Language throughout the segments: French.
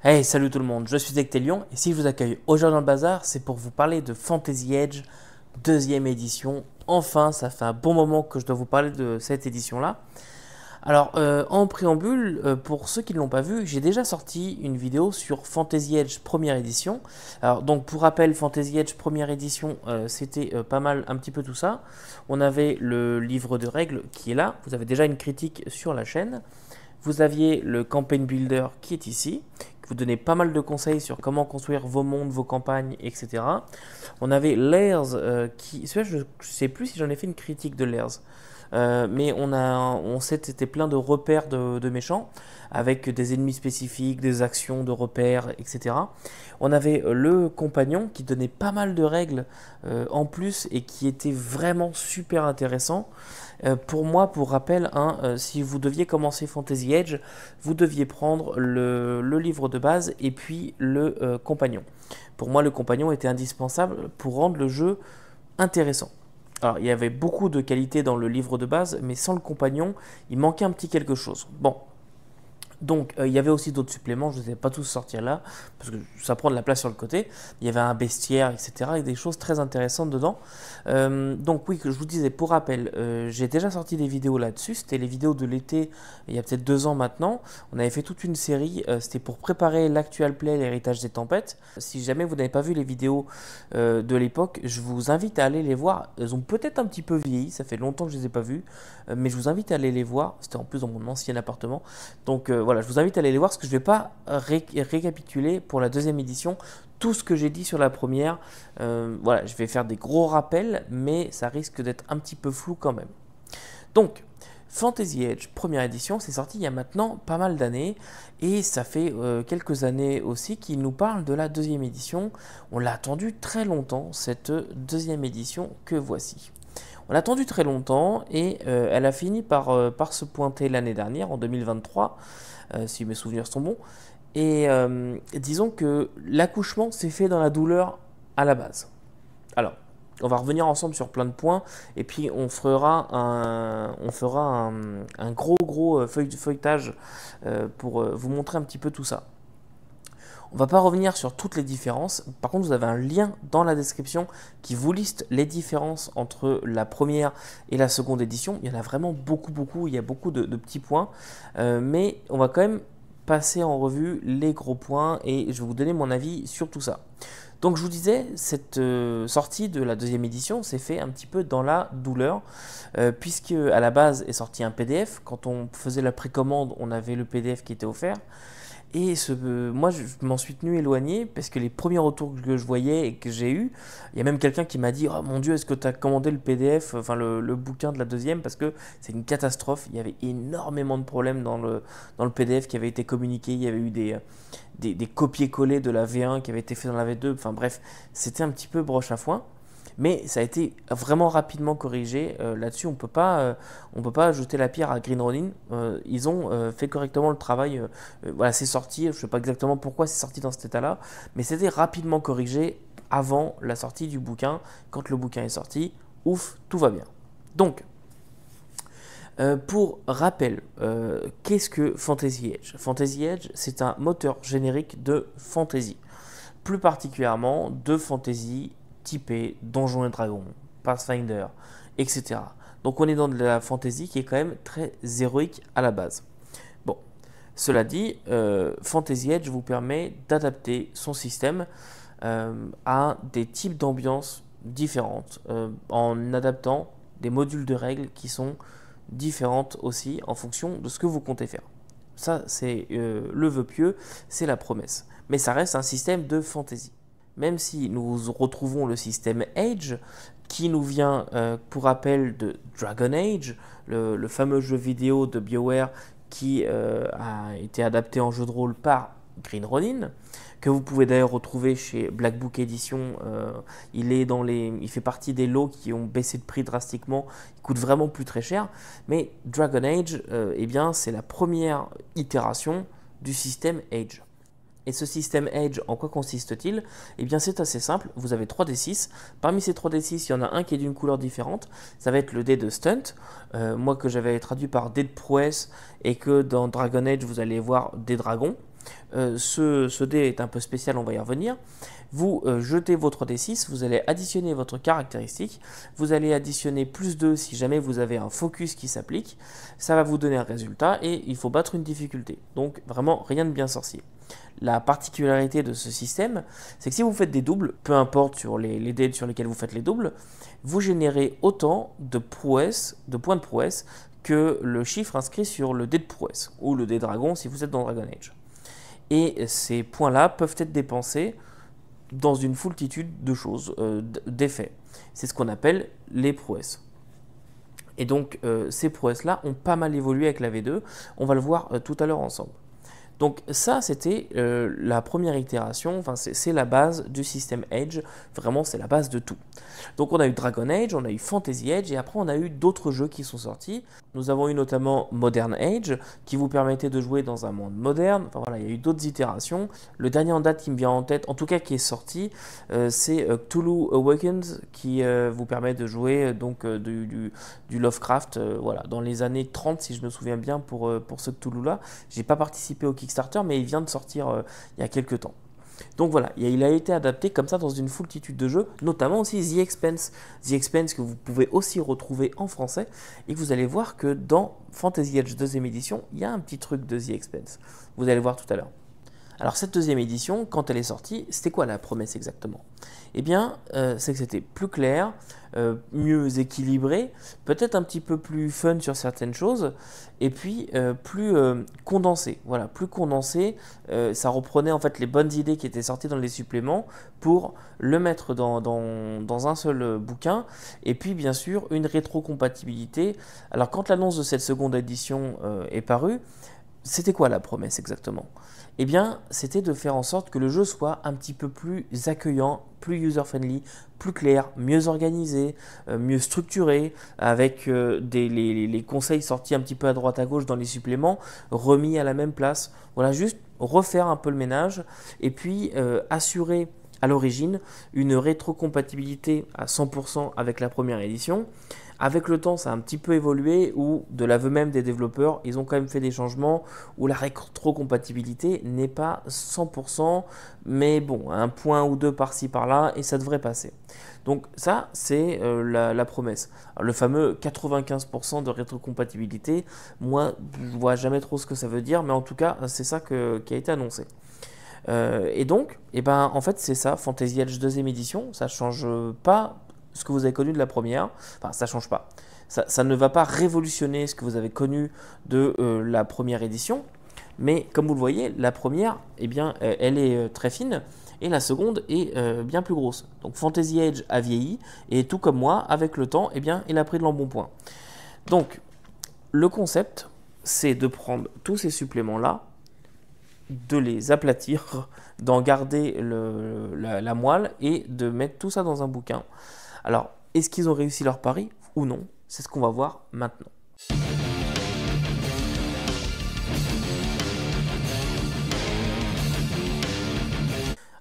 Hey, salut tout le monde, je suis Ectelion et si je vous accueille aujourd'hui dans le bazar, c'est pour vous parler de Fantasy Age, deuxième édition. Enfin, ça fait un bon moment que je dois vous parler de cette édition-là. Alors, en préambule, pour ceux qui ne l'ont pas vu, j'ai déjà sorti une vidéo sur Fantasy Age première édition. Alors, donc, pour rappel, Fantasy Age première édition, c'était pas mal, un petit peu tout ça. On avait le livre de règles qui est là. Vous avez déjà une critique sur la chaîne. Vous aviez le Campaign Builder qui est ici, qui vous donnait pas mal de conseils sur comment construire vos mondes, vos campagnes, etc. On avait Lairs, celui-là, je ne sais plus si j'en ai fait une critique de Lairs. Mais on sait que c'était plein de repères de méchants, avec des ennemis spécifiques, des actions de repères, etc. On avait le compagnon qui donnait pas mal de règles en plus et qui était vraiment super intéressant. Pour moi, pour rappel, si vous deviez commencer Fantasy Age, vous deviez prendre le livre de base et puis le compagnon. Pour moi, le compagnon était indispensable pour rendre le jeu intéressant. Alors, il y avait beaucoup de qualités dans le livre de base, mais sans le compagnon, il manquait un petit quelque chose. Bon, donc, il y avait aussi d'autres suppléments, je ne les ai pas tous sortir là, parce que ça prend de la place sur le côté. Il y avait un bestiaire, etc., et des choses très intéressantes dedans. Donc oui, que je vous disais, pour rappel, j'ai déjà sorti des vidéos là-dessus. C'était les vidéos de l'été, il y a peut-être 2 ans maintenant. On avait fait toute une série, c'était pour préparer l'actual play, l'héritage des tempêtes. Si jamais vous n'avez pas vu les vidéos de l'époque, je vous invite à aller les voir. Elles ont peut-être un petit peu vieilli, ça fait longtemps que je ne les ai pas vues, mais je vous invite à aller les voir. C'était en plus dans mon ancien appartement. Donc voilà, je vous invite à aller les voir parce que je ne vais pas récapituler pour la deuxième édition tout ce que j'ai dit sur la première. Voilà, je vais faire des gros rappels, mais ça risque d'être un petit peu flou quand même. Donc, Fantasy Age première édition, c'est sorti il y a maintenant pas mal d'années et ça fait quelques années aussi qu'il nous parle de la deuxième édition. On l'a attendu très longtemps, cette deuxième édition que voici. On l'a attendu très longtemps et elle a fini par se pointer l'année dernière, en 2023, si mes souvenirs sont bons. Et disons que l'accouchement s'est fait dans la douleur à la base. Alors, on va revenir ensemble sur plein de points et puis on fera un gros feuilletage pour vous montrer un petit peu tout ça. On ne va pas revenir sur toutes les différences. Par contre, vous avez un lien dans la description qui vous liste les différences entre la première et la seconde édition. Il y en a vraiment beaucoup. Il y a beaucoup de petits points. Mais on va quand même passer en revue les gros points et je vais vous donner mon avis sur tout ça. Donc je vous disais, cette sortie de la deuxième édition s'est fait un petit peu dans la douleur, puisque à la base est sorti un PDF. Quand on faisait la précommande, on avait le PDF qui était offert. Et moi, je m'en suis tenu éloigné parce que les premiers retours que je voyais et que j'ai eu, il y a même quelqu'un qui m'a dit: oh mon Dieu, est-ce que tu as commandé le PDF, enfin le bouquin de la deuxième, parce que c'est une catastrophe. Il y avait énormément de problèmes dans le PDF qui avait été communiqué. Il y avait eu des copier-coller de la V1 qui avait été fait dans la V2. Enfin bref, c'était un petit peu broche à foin. Mais ça a été vraiment rapidement corrigé. Là-dessus, on peut pas jeter la pierre à Green Ronin. Ils ont fait correctement le travail. Voilà, c'est sorti. Je ne sais pas exactement pourquoi c'est sorti dans cet état-là, mais c'était rapidement corrigé avant la sortie du bouquin. Quand le bouquin est sorti, ouf, tout va bien. Donc, pour rappel, qu'est-ce que Fantasy Age? Fantasy Age, c'est un moteur générique de fantasy, plus particulièrement de fantasy typé Donjons et Dragons, Pathfinder, etc. Donc on est dans de la fantasy qui est quand même très héroïque à la base. Bon, cela dit, Fantasy Age vous permet d'adapter son système à des types d'ambiances différentes, en adaptant des modules de règles qui sont différentes aussi en fonction de ce que vous comptez faire. Ça, c'est le vœu pieux, c'est la promesse. Mais ça reste un système de fantasy. Même si nous retrouvons le système Age, qui nous vient, pour rappel, de Dragon Age, le fameux jeu vidéo de BioWare qui a été adapté en jeu de rôle par Green Ronin, que vous pouvez d'ailleurs retrouver chez Black Book Edition. Il fait partie des lots qui ont baissé de prix drastiquement, il coûte vraiment plus très cher. Mais Dragon Age, eh bien, c'est la première itération du système Age. Et ce système Age, en quoi consiste-t-il? Eh bien, c'est assez simple. Vous avez 3d6. Parmi ces 3d6, il y en a un qui est d'une couleur différente. Ça va être le dé de Stunt. Moi, que j'avais traduit par dé de prouesse, et que dans Dragon Age, vous allez voir des dragons. Ce dé est un peu spécial, on va y revenir. Vous jetez votre D6, vous allez additionner votre caractéristique, vous allez additionner plus 2 si jamais vous avez un focus qui s'applique, ça va vous donner un résultat et il faut battre une difficulté. Donc vraiment rien de bien sorcier. La particularité de ce système, c'est que si vous faites des doubles, peu importe sur les dés sur lesquels vous faites les doubles, vous générez autant de prouesses, de points de prouesse, que le chiffre inscrit sur le dé de prouesse, ou le dé dragon si vous êtes dans Dragon Age. Et ces points-là peuvent être dépensés dans une foultitude de choses, d'effets. C'est ce qu'on appelle les prouesses. Et donc ces prouesses-là ont pas mal évolué avec la V2, on va le voir tout à l'heure ensemble. Donc ça, c'était la première itération, enfin, c'est la base du système Age, vraiment c'est la base de tout. Donc on a eu Dragon Age, on a eu Fantasy Age, et après on a eu d'autres jeux qui sont sortis. Nous avons eu notamment Modern Age, qui vous permettait de jouer dans un monde moderne. Enfin voilà, il y a eu d'autres itérations. Le dernier en date qui me vient en tête, en tout cas qui est sorti, c'est Cthulhu Awakens, qui vous permet de jouer donc du Lovecraft, voilà, dans les années 30 si je me souviens bien pour ce Cthulhu-là. J'ai pas participé au Kickstarter, mais il vient de sortir il y a quelques temps. Donc voilà, il a été adapté comme ça dans une foultitude de jeux, notamment aussi The Expanse. The Expanse que vous pouvez aussi retrouver en français, et que vous allez voir que dans Fantasy Age 2ème édition, il y a un petit truc de The Expanse. Vous allez voir tout à l'heure. Alors cette deuxième édition, quand elle est sortie, c'était quoi la promesse exactement? Eh bien, c'est que c'était plus clair, mieux équilibré, peut-être un petit peu plus fun sur certaines choses, et puis plus condensé. Voilà, plus condensé, ça reprenait en fait les bonnes idées qui étaient sorties dans les suppléments pour le mettre dans un seul bouquin, et puis bien sûr une rétrocompatibilité. Alors quand l'annonce de cette seconde édition est parue, c'était quoi la promesse exactement? Eh bien, c'était de faire en sorte que le jeu soit un petit peu plus accueillant, plus user-friendly, plus clair, mieux organisé, mieux structuré, avec les conseils sortis un petit peu à droite à gauche dans les suppléments, remis à la même place. Voilà, juste refaire un peu le ménage et puis assurer à l'origine une rétrocompatibilité à 100% avec la première édition. Avec le temps, ça a un petit peu évolué, où de l'aveu même des développeurs, ils ont quand même fait des changements où la rétrocompatibilité n'est pas 100%, mais bon, un point ou deux par-ci par-là, et ça devrait passer. Donc ça, c'est la promesse. Alors, le fameux 95% de rétrocompatibilité, moi, je vois jamais trop ce que ça veut dire, mais en tout cas, c'est ça qui a été annoncé. Et donc, en fait, c'est ça, Fantasy Age 2ème édition, ça change pas ce que vous avez connu de la première, enfin ça change pas. Ça ne va pas révolutionner ce que vous avez connu de la première édition, mais comme vous le voyez, la première, elle est très fine, et la seconde est bien plus grosse. Donc Fantasy Age a vieilli, et tout comme moi, avec le temps, il a pris de l'embonpoint. Donc, le concept, c'est de prendre tous ces suppléments-là, de les aplatir, d'en garder la moelle, et de mettre tout ça dans un bouquin. Alors, est-ce qu'ils ont réussi leur pari ou non? C'est ce qu'on va voir maintenant.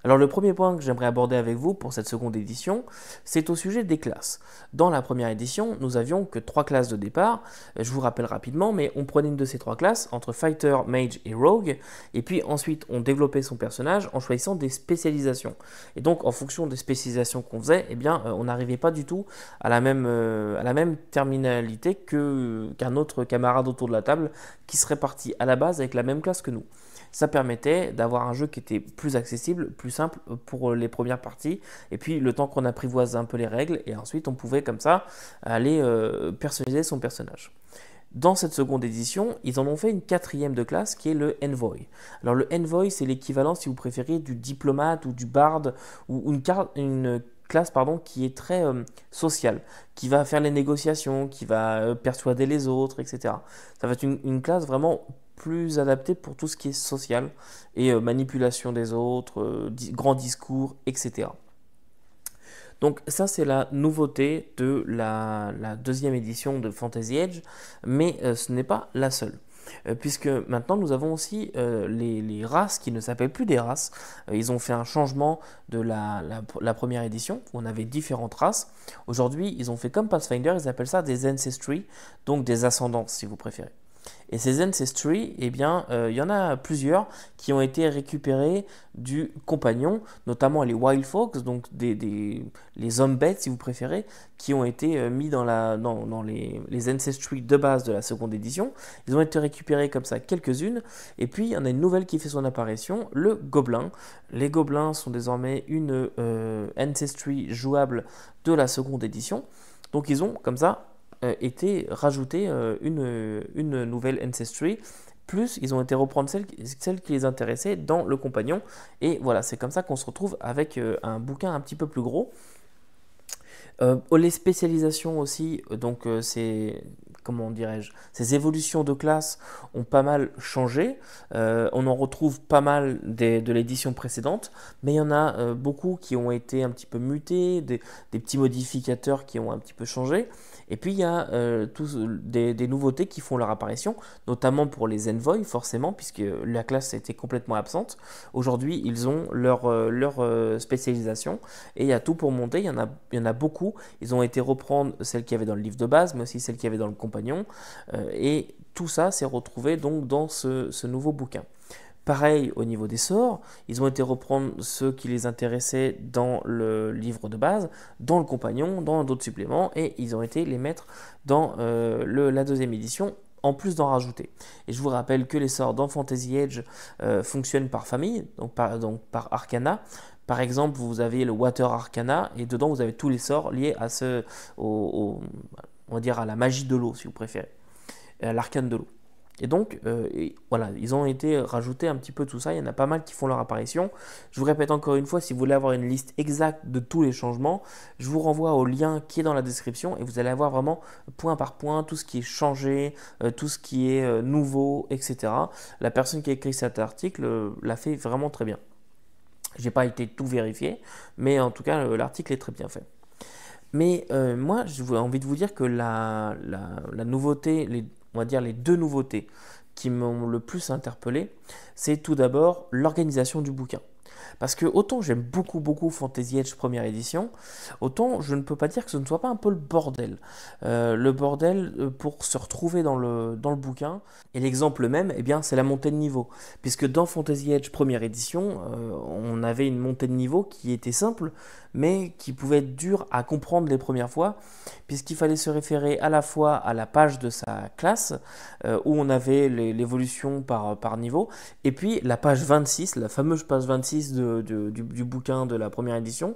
Alors le premier point que j'aimerais aborder avec vous pour cette seconde édition, c'est au sujet des classes. Dans la première édition, nous avions que 3 classes de départ. Je vous rappelle rapidement, mais on prenait une de ces 3 classes entre Fighter, Mage et Rogue, et puis ensuite on développait son personnage en choisissant des spécialisations. Et donc en fonction des spécialisations qu'on faisait, on n'arrivait pas du tout à la même terminalité qu'un autre camarade autour de la table qui serait parti à la base avec la même classe que nous. Ça permettait d'avoir un jeu qui était plus accessible, plus simple pour les premières parties, et puis le temps qu'on apprivoise un peu les règles, et ensuite on pouvait comme ça aller personnaliser son personnage. Dans cette seconde édition, ils en ont fait une 4e de classe qui est le Envoy. Alors le Envoy, c'est l'équivalent, si vous préférez, du diplomate ou du barde, ou une classe qui est très sociale, qui va faire les négociations, qui va persuader les autres, etc. Ça va être une classe vraiment plus adaptée pour tout ce qui est social et manipulation des autres, grands discours, etc. Donc ça, c'est la nouveauté de la 2e édition de Fantasy Age, mais ce n'est pas la seule. Puisque maintenant nous avons aussi les races qui ne s'appellent plus des races. Ils ont fait un changement de la première édition où on avait différentes races. Aujourd'hui, ils ont fait comme Pathfinder, ils appellent ça des ancestry, donc des ascendances si vous préférez. Et ces Ancestry, eh bien, il y en a plusieurs qui ont été récupérés du compagnon, notamment les Wild Folks, donc les hommes bêtes si vous préférez, qui ont été mis dans les Ancestry de base de la seconde édition. Ils ont été récupérés comme ça quelques-unes. Et puis il y en a une nouvelle qui fait son apparition, le Gobelin. Les Gobelins sont désormais une Ancestry jouable de la seconde édition. Donc ils ont comme ça été rajoutés une nouvelle Ancestry. Plus, ils ont été reprendre celle qui les intéressait dans le compagnon. Et voilà, c'est comme ça qu'on se retrouve avec un bouquin un petit peu plus gros. Les spécialisations aussi, donc c'est comment dirais-je, ces évolutions de classe ont pas mal changé. On en retrouve pas mal de l'édition précédente, mais il y en a beaucoup qui ont été un petit peu mutés, des petits modificateurs qui ont un petit peu changé. Et puis il y a des nouveautés qui font leur apparition, notamment pour les envoys forcément, puisque la classe était complètement absente. Aujourd'hui, ils ont leur spécialisation et il y a tout pour monter. Il y en a beaucoup. Ils ont été reprendre celles qu'il y avait dans le livre de base, mais aussi celles qu'il y avait dans le compagnon. Et tout ça s'est retrouvé donc dans ce nouveau bouquin. Pareil au niveau des sorts, ils ont été reprendre ceux qui les intéressaient dans le livre de base, dans le compagnon, dans d'autres suppléments, et ils ont été les mettre dans la deuxième édition, en plus d'en rajouter. Et je vous rappelle que les sorts dans Fantasy Age fonctionnent par famille, donc par arcana. Par exemple, vous avez le Water Arcana, et dedans vous avez tous les sorts liés à on va dire à la magie de l'eau, si vous préférez, à l'arcane de l'eau. Et donc, voilà, ils ont été rajoutés un petit peu tout ça. Il y en a pas mal qui font leur apparition. Je vous répète encore une fois, si vous voulez avoir une liste exacte de tous les changements, je vous renvoie au lien qui est dans la description et vous allez avoir vraiment point par point tout ce qui est changé, tout ce qui est nouveau, etc. La personne qui a écrit cet article l'a fait vraiment très bien. J'ai pas été tout vérifié, mais en tout cas, l'article est très bien fait. Mais moi, j'ai envie de vous dire que la nouveauté, on va dire les deux nouveautés qui m'ont le plus interpellé, c'est tout d'abord l'organisation du bouquin. Parce que autant j'aime beaucoup Fantasy Age première édition, autant je ne peux pas dire que ce ne soit pas un peu le bordel. Le bordel pour se retrouver dans le bouquin. Et l'exemple même, eh bien, c'est la montée de niveau. Puisque dans Fantasy Age première édition, on avait une montée de niveau qui était simple, mais qui pouvait être dure à comprendre les premières fois, puisqu'il fallait se référer à la fois à la page de sa classe, où on avait l'évolution par niveau, et puis la page 26, la fameuse page 26 du bouquin de la première édition,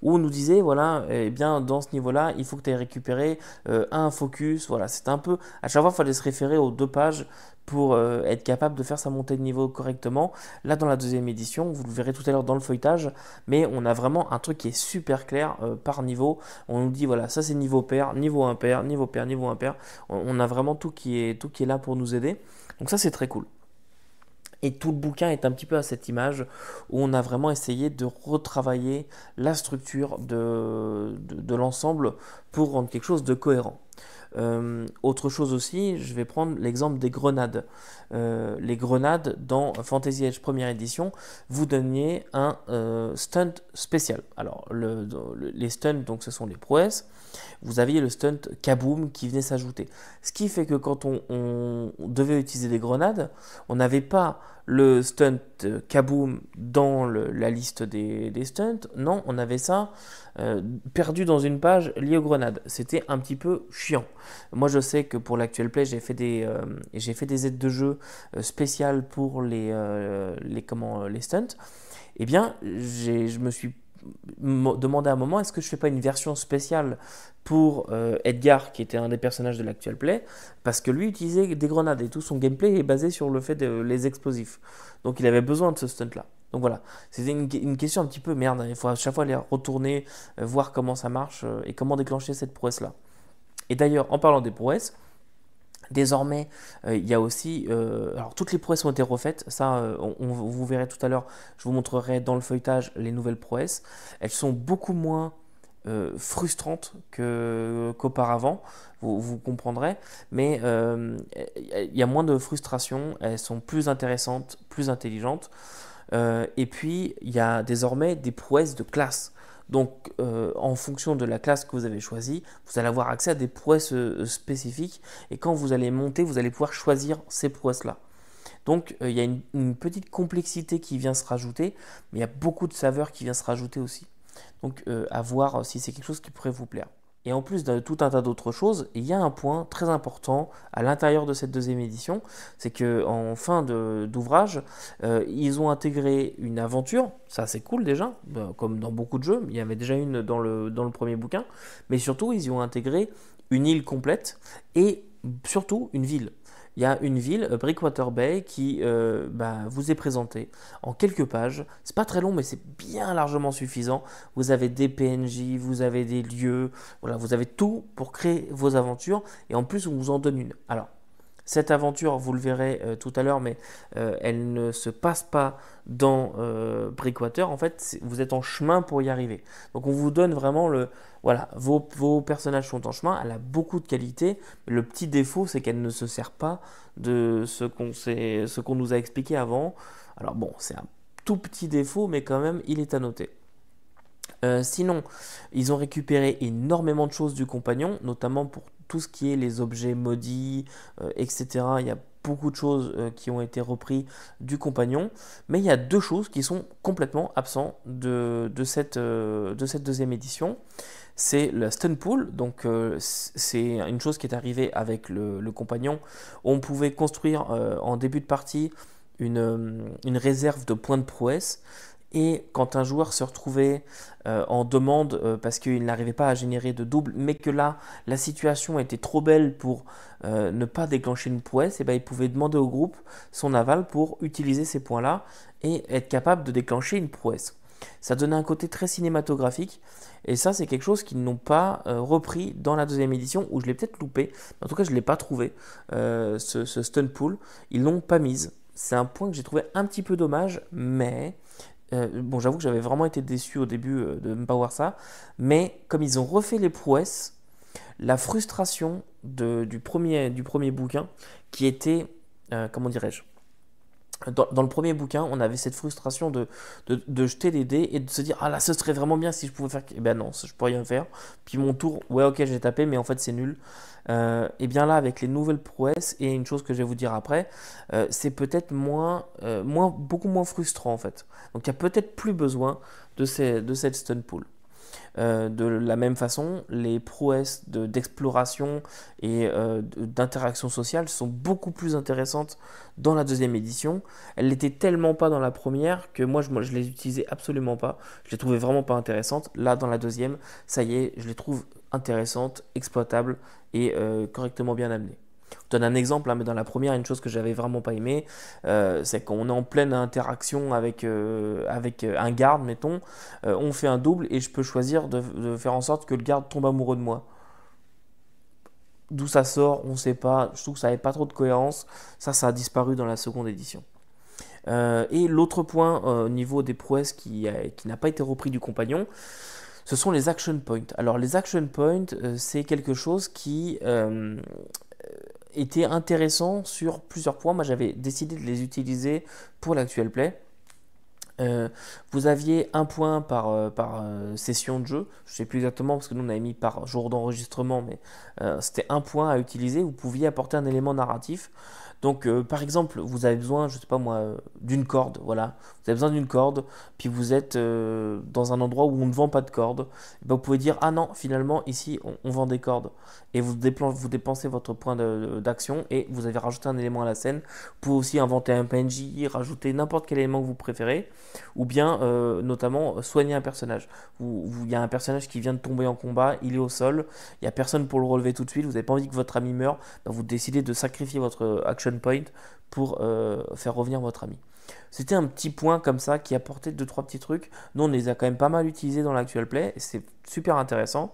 où on nous disait, voilà, eh bien, dans ce niveau-là, il faut que tu aies récupéré un focus. Voilà, c'était un peu, à chaque fois, il fallait se référer aux deux pages pour être capable de faire sa montée de niveau correctement. Là, dans la deuxième édition, vous le verrez tout à l'heure dans le feuilletage, mais on a vraiment un truc qui est super clair par niveau. On nous dit, voilà, ça c'est niveau pair, niveau impair, niveau pair, niveau impair. On a vraiment tout qui est là pour nous aider. Donc ça, c'est très cool. Et tout le bouquin est un petit peu à cette image où on a vraiment essayé de retravailler la structure de l'ensemble pour rendre quelque chose de cohérent. Autre chose aussi, je vais prendre l'exemple des grenades. Les grenades dans Fantasy Age première édition, vous donniez un stunt spécial. Alors les stunts, donc ce sont les prouesses. Vous aviez le stunt kaboom qui venait s'ajouter. Ce qui fait que quand on devait utiliser des grenades, on n'avait pas le stunt kaboom dans la liste des stunts. Non, on avait ça perdu dans une page liée aux grenades. C'était un petit peu chiant. Moi, je sais que pour l'actuel play, j'ai fait des aides de jeu spéciales pour les stunts. Eh bien, je me suis demandé à un moment, est-ce que je fais pas une version spéciale pour Edgar, qui était un des personnages de l'actuel play, parce que lui utilisait des grenades et tout son gameplay est basé sur le fait les explosifs. Donc il avait besoin de ce stunt là. Donc voilà, c'était une question un petit peu merde, hein. Il faut à chaque fois aller retourner, voir comment ça marche et comment déclencher cette prouesse là. Et d'ailleurs, en parlant des prouesses, désormais, il y a aussi, alors toutes les prouesses ont été refaites, ça vous verrez tout à l'heure, je vous montrerai dans le feuilletage les nouvelles prouesses. Elles sont beaucoup moins frustrantes qu'auparavant, vous comprendrez, mais il y a moins de frustration, elles sont plus intéressantes, plus intelligentes, et puis il y a désormais des prouesses de classe. Donc, en fonction de la classe que vous avez choisie, vous allez avoir accès à des prouesses spécifiques. Et quand vous allez monter, vous allez pouvoir choisir ces prouesses-là. Donc, il y a une petite complexité qui vient se rajouter, mais il y a beaucoup de saveurs qui vient se rajouter aussi. Donc, à voir si c'est quelque chose qui pourrait vous plaire. Et en plus de tout un tas d'autres choses, il y a un point très important à l'intérieur de cette deuxième édition, c'est qu'en fin d'ouvrage, ils ont intégré une aventure, ça c'est cool déjà, comme dans beaucoup de jeux, il y avait déjà une dans le premier bouquin, mais surtout ils y ont intégré une île complète et surtout une ville. Il y a une ville, Breakwater Bay, qui vous est présentée en quelques pages. C'est pas très long, mais c'est bien largement suffisant. Vous avez des PNJ, vous avez des lieux, voilà, vous avez tout pour créer vos aventures. Et en plus, on vous en donne une. Alors, cette aventure, vous le verrez tout à l'heure, mais elle ne se passe pas dans Breakwater. En fait, vous êtes en chemin pour y arriver. Donc, on vous donne vraiment voilà, vos personnages sont en chemin. Elle a beaucoup de qualités. Le petit défaut, c'est qu'elle ne se sert pas de ce qu'on nous a expliqué avant. Alors bon, c'est un tout petit défaut, mais quand même, il est à noter. Sinon, ils ont récupéré énormément de choses du compagnon, notamment pour tout ce qui est les objets maudits, etc. Il y a beaucoup de choses qui ont été repris du compagnon, mais il y a deux choses qui sont complètement absentes de cette deuxième édition. C'est le stun pool, donc c'est une chose qui est arrivée avec le compagnon. On pouvait construire en début de partie une réserve de points de prouesse. Et quand un joueur se retrouvait en demande parce qu'il n'arrivait pas à générer de double, mais que là, la situation était trop belle pour ne pas déclencher une prouesse, et ben, il pouvait demander au groupe son aval pour utiliser ces points-là et être capable de déclencher une prouesse. Ça donnait un côté très cinématographique, et ça, c'est quelque chose qu'ils n'ont pas repris dans la deuxième édition, où je l'ai peut-être loupé. En tout cas, je ne l'ai pas trouvé, ce stun pool. Ils l'ont pas mise. C'est un point que j'ai trouvé un petit peu dommage, mais... bon, j'avoue que j'avais vraiment été déçu au début de ne pas voir ça, mais comme ils ont refait les prouesses, la frustration du premier bouquin, qui était, comment dirais-je, dans le premier bouquin, on avait cette frustration de jeter des dés et de se dire ah là, ce serait vraiment bien si je pouvais faire. Eh ben non, je peux rien faire. Puis mon tour, ouais, ok, j'ai tapé, mais en fait, c'est nul. Et bien là, avec les nouvelles prouesses et une chose que je vais vous dire après, c'est peut-être beaucoup moins frustrant en fait. Donc il y a peut-être plus besoin de cette stun pool. De la même façon, les prouesses d'exploration et d'interaction sociale sont beaucoup plus intéressantes dans la deuxième édition. Elles n'étaient tellement pas dans la première que moi je les utilisais absolument pas. Je les trouvais vraiment pas intéressantes. Là, dans la deuxième, ça y est, je les trouve intéressantes, exploitables et correctement bien amenées. Je donne un exemple, hein, mais dans la première, une chose que j'avais vraiment pas aimé, c'est qu'on est en pleine interaction avec un garde, mettons, on fait un double et je peux choisir de faire en sorte que le garde tombe amoureux de moi. D'où ça sort, on ne sait pas. Je trouve que ça n'avait pas trop de cohérence. Ça a disparu dans la seconde édition. Et l'autre point au niveau des prouesses qui n'a pas été repris du compagnon, ce sont les action points. Alors les action points, c'est quelque chose qui était intéressant sur plusieurs points. Moi, j'avais décidé de les utiliser pour l'actual play. Vous aviez un point par session de jeu. Je ne sais plus exactement parce que nous on avait mis par jour d'enregistrement, mais c'était un point à utiliser. Vous pouviez apporter un élément narratif. Donc, par exemple, vous avez besoin, je sais pas moi, d'une corde, voilà. Vous avez besoin d'une corde, puis vous êtes dans un endroit où on ne vend pas de corde. Et ben, vous pouvez dire, ah non, finalement, ici, on vend des cordes. Et vous dépensez votre point d'action et vous avez rajouté un élément à la scène. Vous pouvez aussi inventer un PNJ, rajouter n'importe quel élément que vous préférez, ou bien, notamment, soigner un personnage. Il y a un personnage qui vient de tomber en combat, il est au sol, il n'y a personne pour le relever tout de suite, vous n'avez pas envie que votre ami meure, ben, vous décidez de sacrifier votre action point pour faire revenir votre ami. C'était un petit point comme ça qui apportait 2-3 petits trucs. Nous, on les a quand même pas mal utilisés dans l'actual play et c'est super intéressant.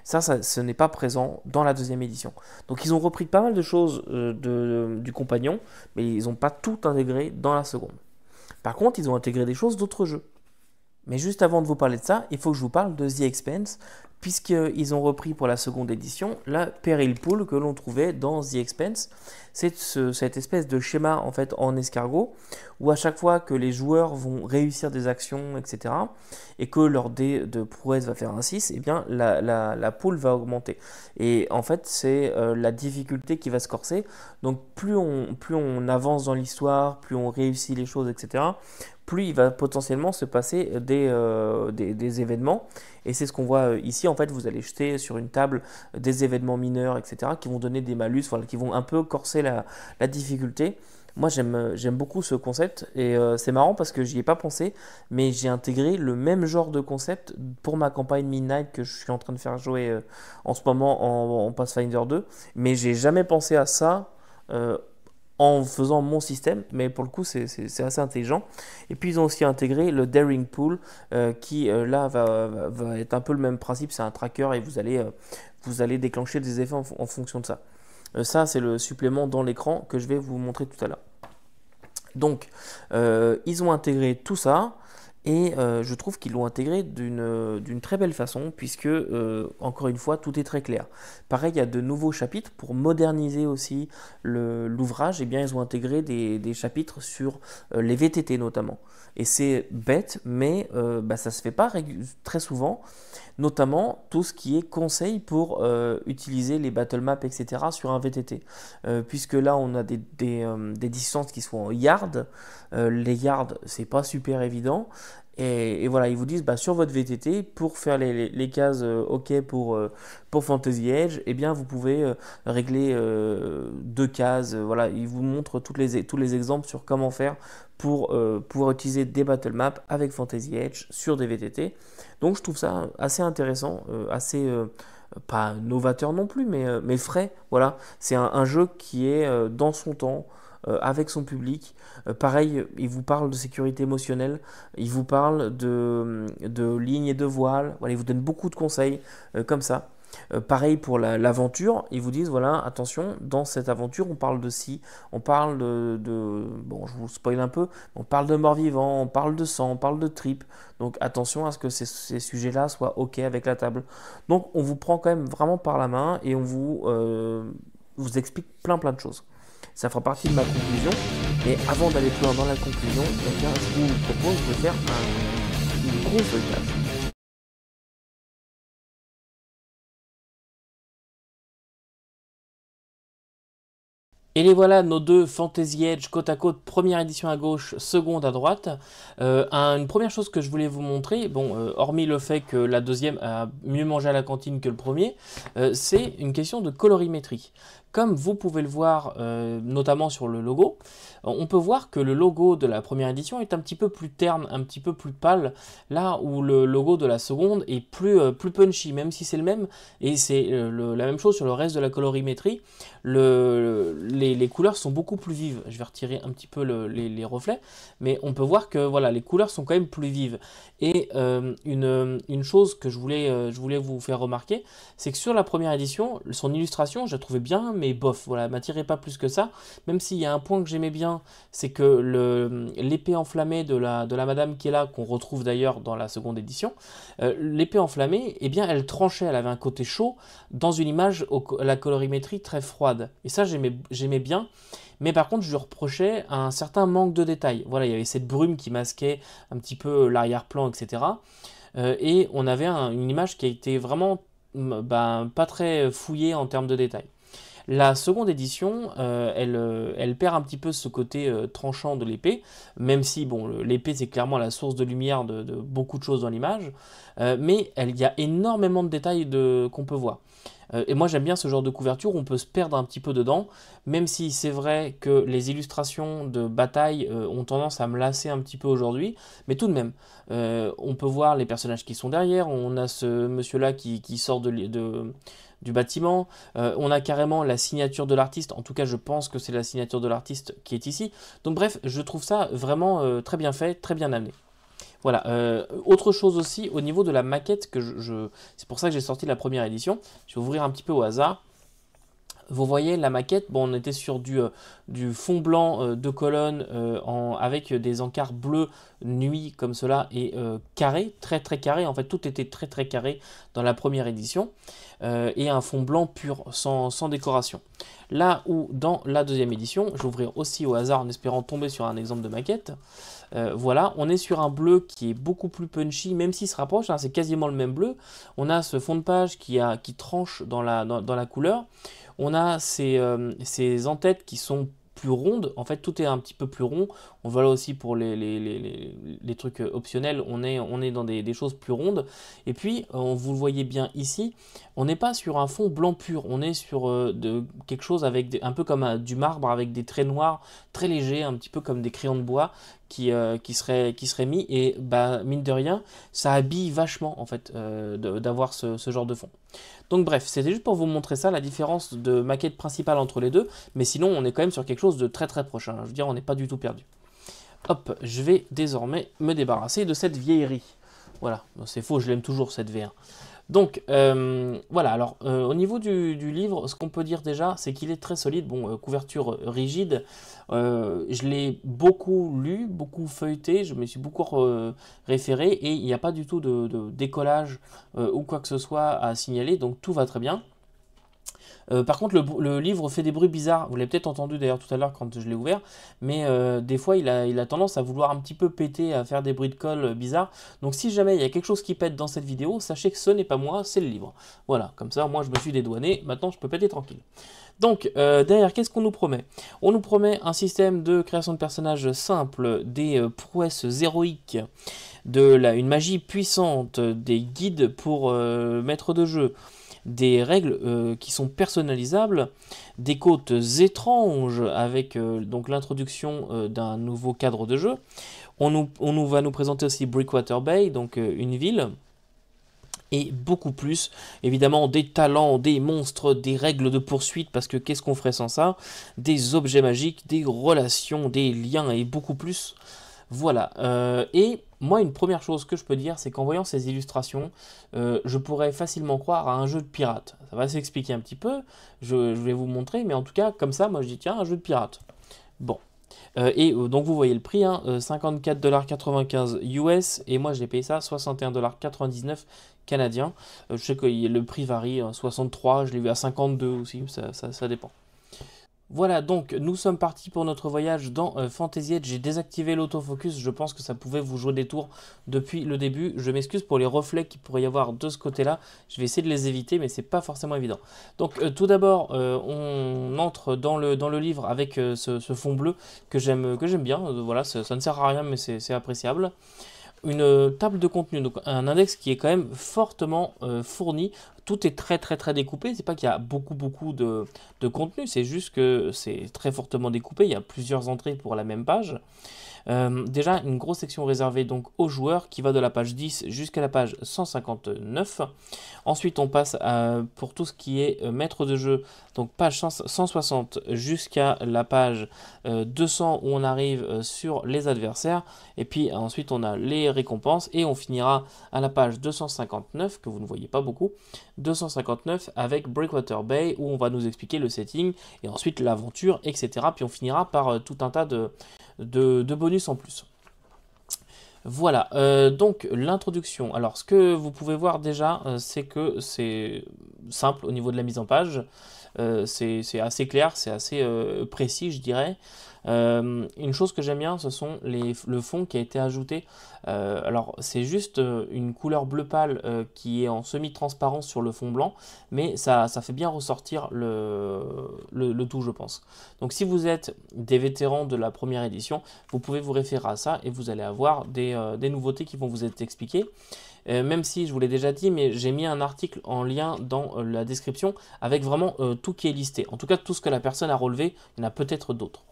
Ça, ce n'est pas présent dans la deuxième édition. Donc, ils ont repris pas mal de choses du compagnon, mais ils n'ont pas tout intégré dans la seconde. Par contre, ils ont intégré des choses d'autres jeux. Mais juste avant de vous parler de ça, il faut que je vous parle de The Expanse, puisqu'ils ont repris pour la seconde édition la Peril Pool que l'on trouvait dans The Expanse. C'est cette espèce de schéma en fait en escargot où à chaque fois que les joueurs vont réussir des actions, etc., et que leur dé de prouesse va faire un 6, et bien la pool va augmenter. Et en fait, c'est la difficulté qui va se corser. Donc plus on avance dans l'histoire, plus on réussit les choses, etc., plus il va potentiellement se passer des événements. Et c'est ce qu'on voit ici. En fait, vous allez jeter sur une table des événements mineurs, etc., qui vont donner des malus, voilà, qui vont un peu corser la difficulté. Moi, j'aime beaucoup ce concept et c'est marrant parce que j'y ai pas pensé, mais j'ai intégré le même genre de concept pour ma campagne Midnight que je suis en train de faire jouer en ce moment en Pathfinder 2. Mais j'ai jamais pensé à ça en faisant mon système, mais pour le coup c'est assez intelligent. Et puis ils ont aussi intégré le Daring Pool qui là va être un peu le même principe, c'est un tracker et vous allez déclencher des effets en fonction de ça. Ça c'est le supplément dans l'écran que je vais vous montrer tout à l'heure. Donc ils ont intégré tout ça. Et je trouve qu'ils l'ont intégré d'une très belle façon, puisque, encore une fois, tout est très clair. Pareil, il y a de nouveaux chapitres pour moderniser aussi l'ouvrage. Eh bien, ils ont intégré des chapitres sur les VTT notamment. Et c'est bête, mais ça se fait pas très souvent. Notamment tout ce qui est conseil pour utiliser les battle maps, etc. sur un VTT. Puisque là, on a des distances qui sont en yards. Les yards, c'est pas super évident. Et voilà, ils vous disent sur votre VTT, pour faire les cases OK pour Fantasy Edge, eh bien vous pouvez régler deux cases. Voilà, ils vous montrent tous les exemples sur comment faire pour pouvoir utiliser des battle maps avec Fantasy Edge sur des VTT. Donc je trouve ça assez intéressant, assez pas novateur non plus, mais frais. Voilà, c'est un jeu qui est dans son temps. Avec son public. Pareil, il vous parle de sécurité émotionnelle, il vous parle de lignes et de voiles, voilà, il vous donne beaucoup de conseils comme ça. Pareil pour l'aventure, ils vous disent voilà, attention, dans cette aventure, on parle de ci, on parle bon, je vous spoil un peu, on parle de mort-vivant, on parle de sang, on parle de tripes, donc attention à ce que ces sujets-là soient OK avec la table. Donc on vous prend quand même vraiment par la main et on vous explique plein de choses. Ça fera partie de ma conclusion. Et avant d'aller plus loin dans la conclusion, eh bien, je vous propose de faire une grosse feuilletage. Et les voilà, nos deux Fantasy Edge côte à côte, première édition à gauche, seconde à droite. Une première chose que je voulais vous montrer, hormis le fait que la deuxième a mieux mangé à la cantine que le premier, c'est une question de colorimétrie. Comme vous pouvez le voir, notamment sur le logo, on peut voir que le logo de la première édition est un petit peu plus terne, un petit peu plus pâle, là où le logo de la seconde est plus punchy, même si c'est le même, et c'est la même chose sur le reste de la colorimétrie. Les couleurs sont beaucoup plus vives. Je vais retirer un petit peu les reflets, mais on peut voir que voilà, les couleurs sont quand même plus vives. Et une chose que je voulais vous faire remarquer, c'est que sur la première édition, son illustration, je la trouvais bien, mais bof, voilà, m'attirait pas plus que ça. Même s'il y a un point que j'aimais bien, c'est que l'épée enflammée de la madame qui est là, qu'on retrouve d'ailleurs dans la seconde édition, l'épée enflammée, eh bien, elle tranchait, elle avait un côté chaud dans une image à la colorimétrie très froide. Et ça, j'aimais bien. Mais par contre, je lui reprochais un certain manque de détails. Voilà, il y avait cette brume qui masquait un petit peu l'arrière-plan, etc. Et on avait une image qui a été vraiment pas très fouillée en termes de détails. La seconde édition, elle perd un petit peu ce côté tranchant de l'épée, même si bon, l'épée c'est clairement la source de lumière de beaucoup de choses dans l'image, mais il y a énormément de détails qu'on peut voir. Et moi j'aime bien ce genre de couverture où on peut se perdre un petit peu dedans, même si c'est vrai que les illustrations de bataille ont tendance à me lasser un petit peu aujourd'hui, mais tout de même, on peut voir les personnages qui sont derrière, on a ce monsieur-là qui sort du bâtiment, on a carrément la signature de l'artiste, en tout cas je pense que c'est la signature de l'artiste qui est ici, donc bref, je trouve ça vraiment très bien fait, très bien amené. Voilà, autre chose aussi au niveau de la maquette, c'est pour ça que j'ai sorti la première édition, je vais ouvrir un petit peu au hasard. Vous voyez la maquette, bon, on était sur du fond blanc de colonne avec des encarts bleus nuit comme cela et carré, très très carré. En fait, tout était très très carré dans la première édition et un fond blanc pur, sans décoration. Là où dans la deuxième édition, je vais ouvrir aussi au hasard en espérant tomber sur un exemple de maquette. Voilà, on est sur un bleu qui est beaucoup plus punchy, même s'il se rapproche, hein, c'est quasiment le même bleu. On a ce fond de page qui tranche dans la couleur. On a ces entêtes qui sont plus rondes. En fait, tout est un petit peu plus rond. On voit là aussi pour les trucs optionnels, on est dans des choses plus rondes. Et puis, vous le voyez bien ici, on n'est pas sur un fond blanc pur. On est sur quelque chose avec un peu comme du marbre avec des traits noirs très légers, un petit peu comme des crayons de bois qui seraient mis. Et bah, mine de rien, ça habille vachement en fait d'avoir ce genre de fond. Donc bref, c'était juste pour vous montrer ça, la différence de maquette principale entre les deux, mais sinon on est quand même sur quelque chose de très très proche, hein. Je veux dire, on n'est pas du tout perdu. Hop, je vais désormais me débarrasser de cette vieillerie. Voilà, c'est faux, je l'aime toujours cette V1. Donc voilà, alors au niveau du livre, ce qu'on peut dire déjà, c'est qu'il est très solide. Bon, couverture rigide, je l'ai beaucoup lu, beaucoup feuilleté, je me suis beaucoup référé et il n'y a pas du tout de décollage ou quoi que ce soit à signaler, donc tout va très bien. Par contre, le livre fait des bruits bizarres. Vous l'avez peut-être entendu d'ailleurs tout à l'heure quand je l'ai ouvert. Mais des fois, il a tendance à vouloir un petit peu péter, à faire des bruits de colle bizarres. Donc si jamais il y a quelque chose qui pète dans cette vidéo, sachez que ce n'est pas moi, c'est le livre. Voilà, comme ça, moi je me suis dédouané. Maintenant, je peux péter tranquille. Donc, derrière, qu'est-ce qu'on nous promet? On nous promet un système de création de personnages simple, des prouesses héroïques, une magie puissante, des guides pour maître de jeu, des règles qui sont personnalisables, des côtes étranges avec donc l'introduction d'un nouveau cadre de jeu. On va nous présenter aussi Brickwater Bay, donc une ville. Et beaucoup plus, évidemment, des talents, des monstres, des règles de poursuite, parce que qu'est-ce qu'on ferait sans ça? Des objets magiques, des relations, des liens et beaucoup plus. Voilà. Et moi, une première chose que je peux dire, c'est qu'en voyant ces illustrations, je pourrais facilement croire à un jeu de pirate. Ça va s'expliquer un petit peu, je vais vous montrer, mais en tout cas, comme ça, moi je dis tiens, un jeu de pirate. Bon. Donc vous voyez le prix, hein, 54,95$ US, et moi j'ai payé ça 61,99$ canadiens. Je sais que le prix varie, 63, je l'ai vu à 52 aussi, ça dépend. Voilà, donc nous sommes partis pour notre voyage dans Fantasy Edge. J'ai désactivé l'autofocus, je pense que ça pouvait vous jouer des tours depuis le début. Je m'excuse pour les reflets qu'il pourrait y avoir de ce côté-là. Je vais essayer de les éviter, mais c'est pas forcément évident. Donc tout d'abord, on entre dans le livre avec ce fond bleu que j'aime bien. Voilà, ça ne sert à rien, mais c'est appréciable. Une table de contenu, donc un index qui est quand même fortement fourni. Tout est très très très découpé. C'est pas qu'il y a beaucoup de contenu, c'est juste que c'est très fortement découpé. Il y a plusieurs entrées pour la même page. Déjà une grosse section réservée donc aux joueurs qui va de la page 10 jusqu'à la page 159. Ensuite on passe pour tout ce qui est maître de jeu, donc page 160 jusqu'à la page 200 où on arrive sur les adversaires, et puis ensuite on a les récompenses et on finira à la page 259 que vous ne voyez pas beaucoup, 259 avec Breakwater Bay où on va nous expliquer le setting et ensuite l'aventure, etc. Puis on finira par tout un tas de bonus en plus. Voilà, donc l'introduction. Alors ce que vous pouvez voir déjà, c'est que c'est simple au niveau de la mise en page. C'est assez clair, c'est assez précis, je dirais. Une chose que j'aime bien, ce sont le fond qui a été ajouté. Alors c'est juste une couleur bleu pâle qui est en semi-transparence sur le fond blanc, mais ça fait bien ressortir le tout, je pense. Donc si vous êtes des vétérans de la première édition, vous pouvez vous référer à ça et vous allez avoir des nouveautés qui vont vous être expliquées. Même si je vous l'ai déjà dit, mais j'ai mis un article en lien dans la description avec vraiment tout qui est listé. En tout cas, tout ce que la personne a relevé, il y en a peut-être d'autres.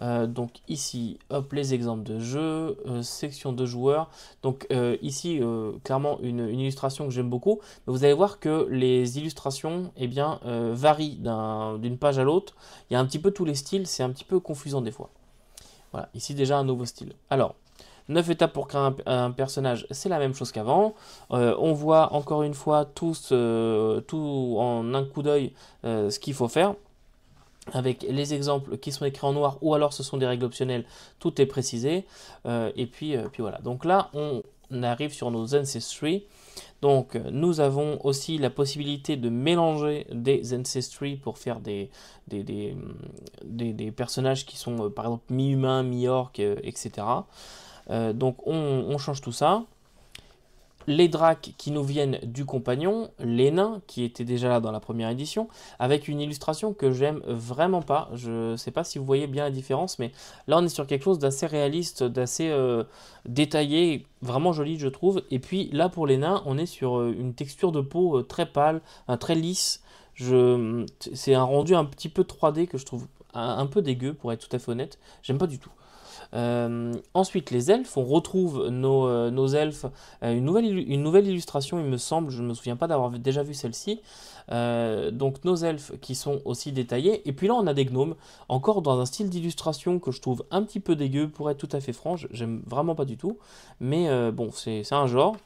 Donc ici, hop, les exemples de jeux, section de joueurs. Donc ici, clairement, une illustration que j'aime beaucoup. Mais vous allez voir que les illustrations varient d'une page à l'autre. Il y a un petit peu tous les styles, c'est un petit peu confusant des fois. Voilà, ici déjà un nouveau style. Alors, 9 étapes pour créer un personnage, c'est la même chose qu'avant. On voit encore une fois tout en un coup d'œil ce qu'il faut faire. Avec les exemples qui sont écrits en noir ou alors ce sont des règles optionnelles, tout est précisé. Puis voilà. Donc là, on arrive sur nos Ancestry. Donc nous avons aussi la possibilité de mélanger des Ancestry pour faire des personnages qui sont par exemple mi-humain, mi-orc, etc. Donc on change tout ça. Les dracs qui nous viennent du compagnon, les nains qui étaient déjà là dans la première édition, avec une illustration que j'aime vraiment pas. Je ne sais pas si vous voyez bien la différence, mais là on est sur quelque chose d'assez réaliste, d'assez détaillé, vraiment joli je trouve. Et puis là pour les nains, on est sur une texture de peau très pâle, très lisse. C'est un rendu un petit peu 3D que je trouve un peu dégueu pour être tout à fait honnête. J'aime pas du tout. Ensuite, les elfes, on retrouve nos elfes, une nouvelle illustration, il me semble, je ne me souviens pas d'avoir déjà vu celle-ci. Donc nos elfes qui sont aussi détaillés. Et puis là, on a des gnomes, encore dans un style d'illustration que je trouve un petit peu dégueu, pour être tout à fait franc, j'aime vraiment pas du tout. Mais bon, c'est un genre.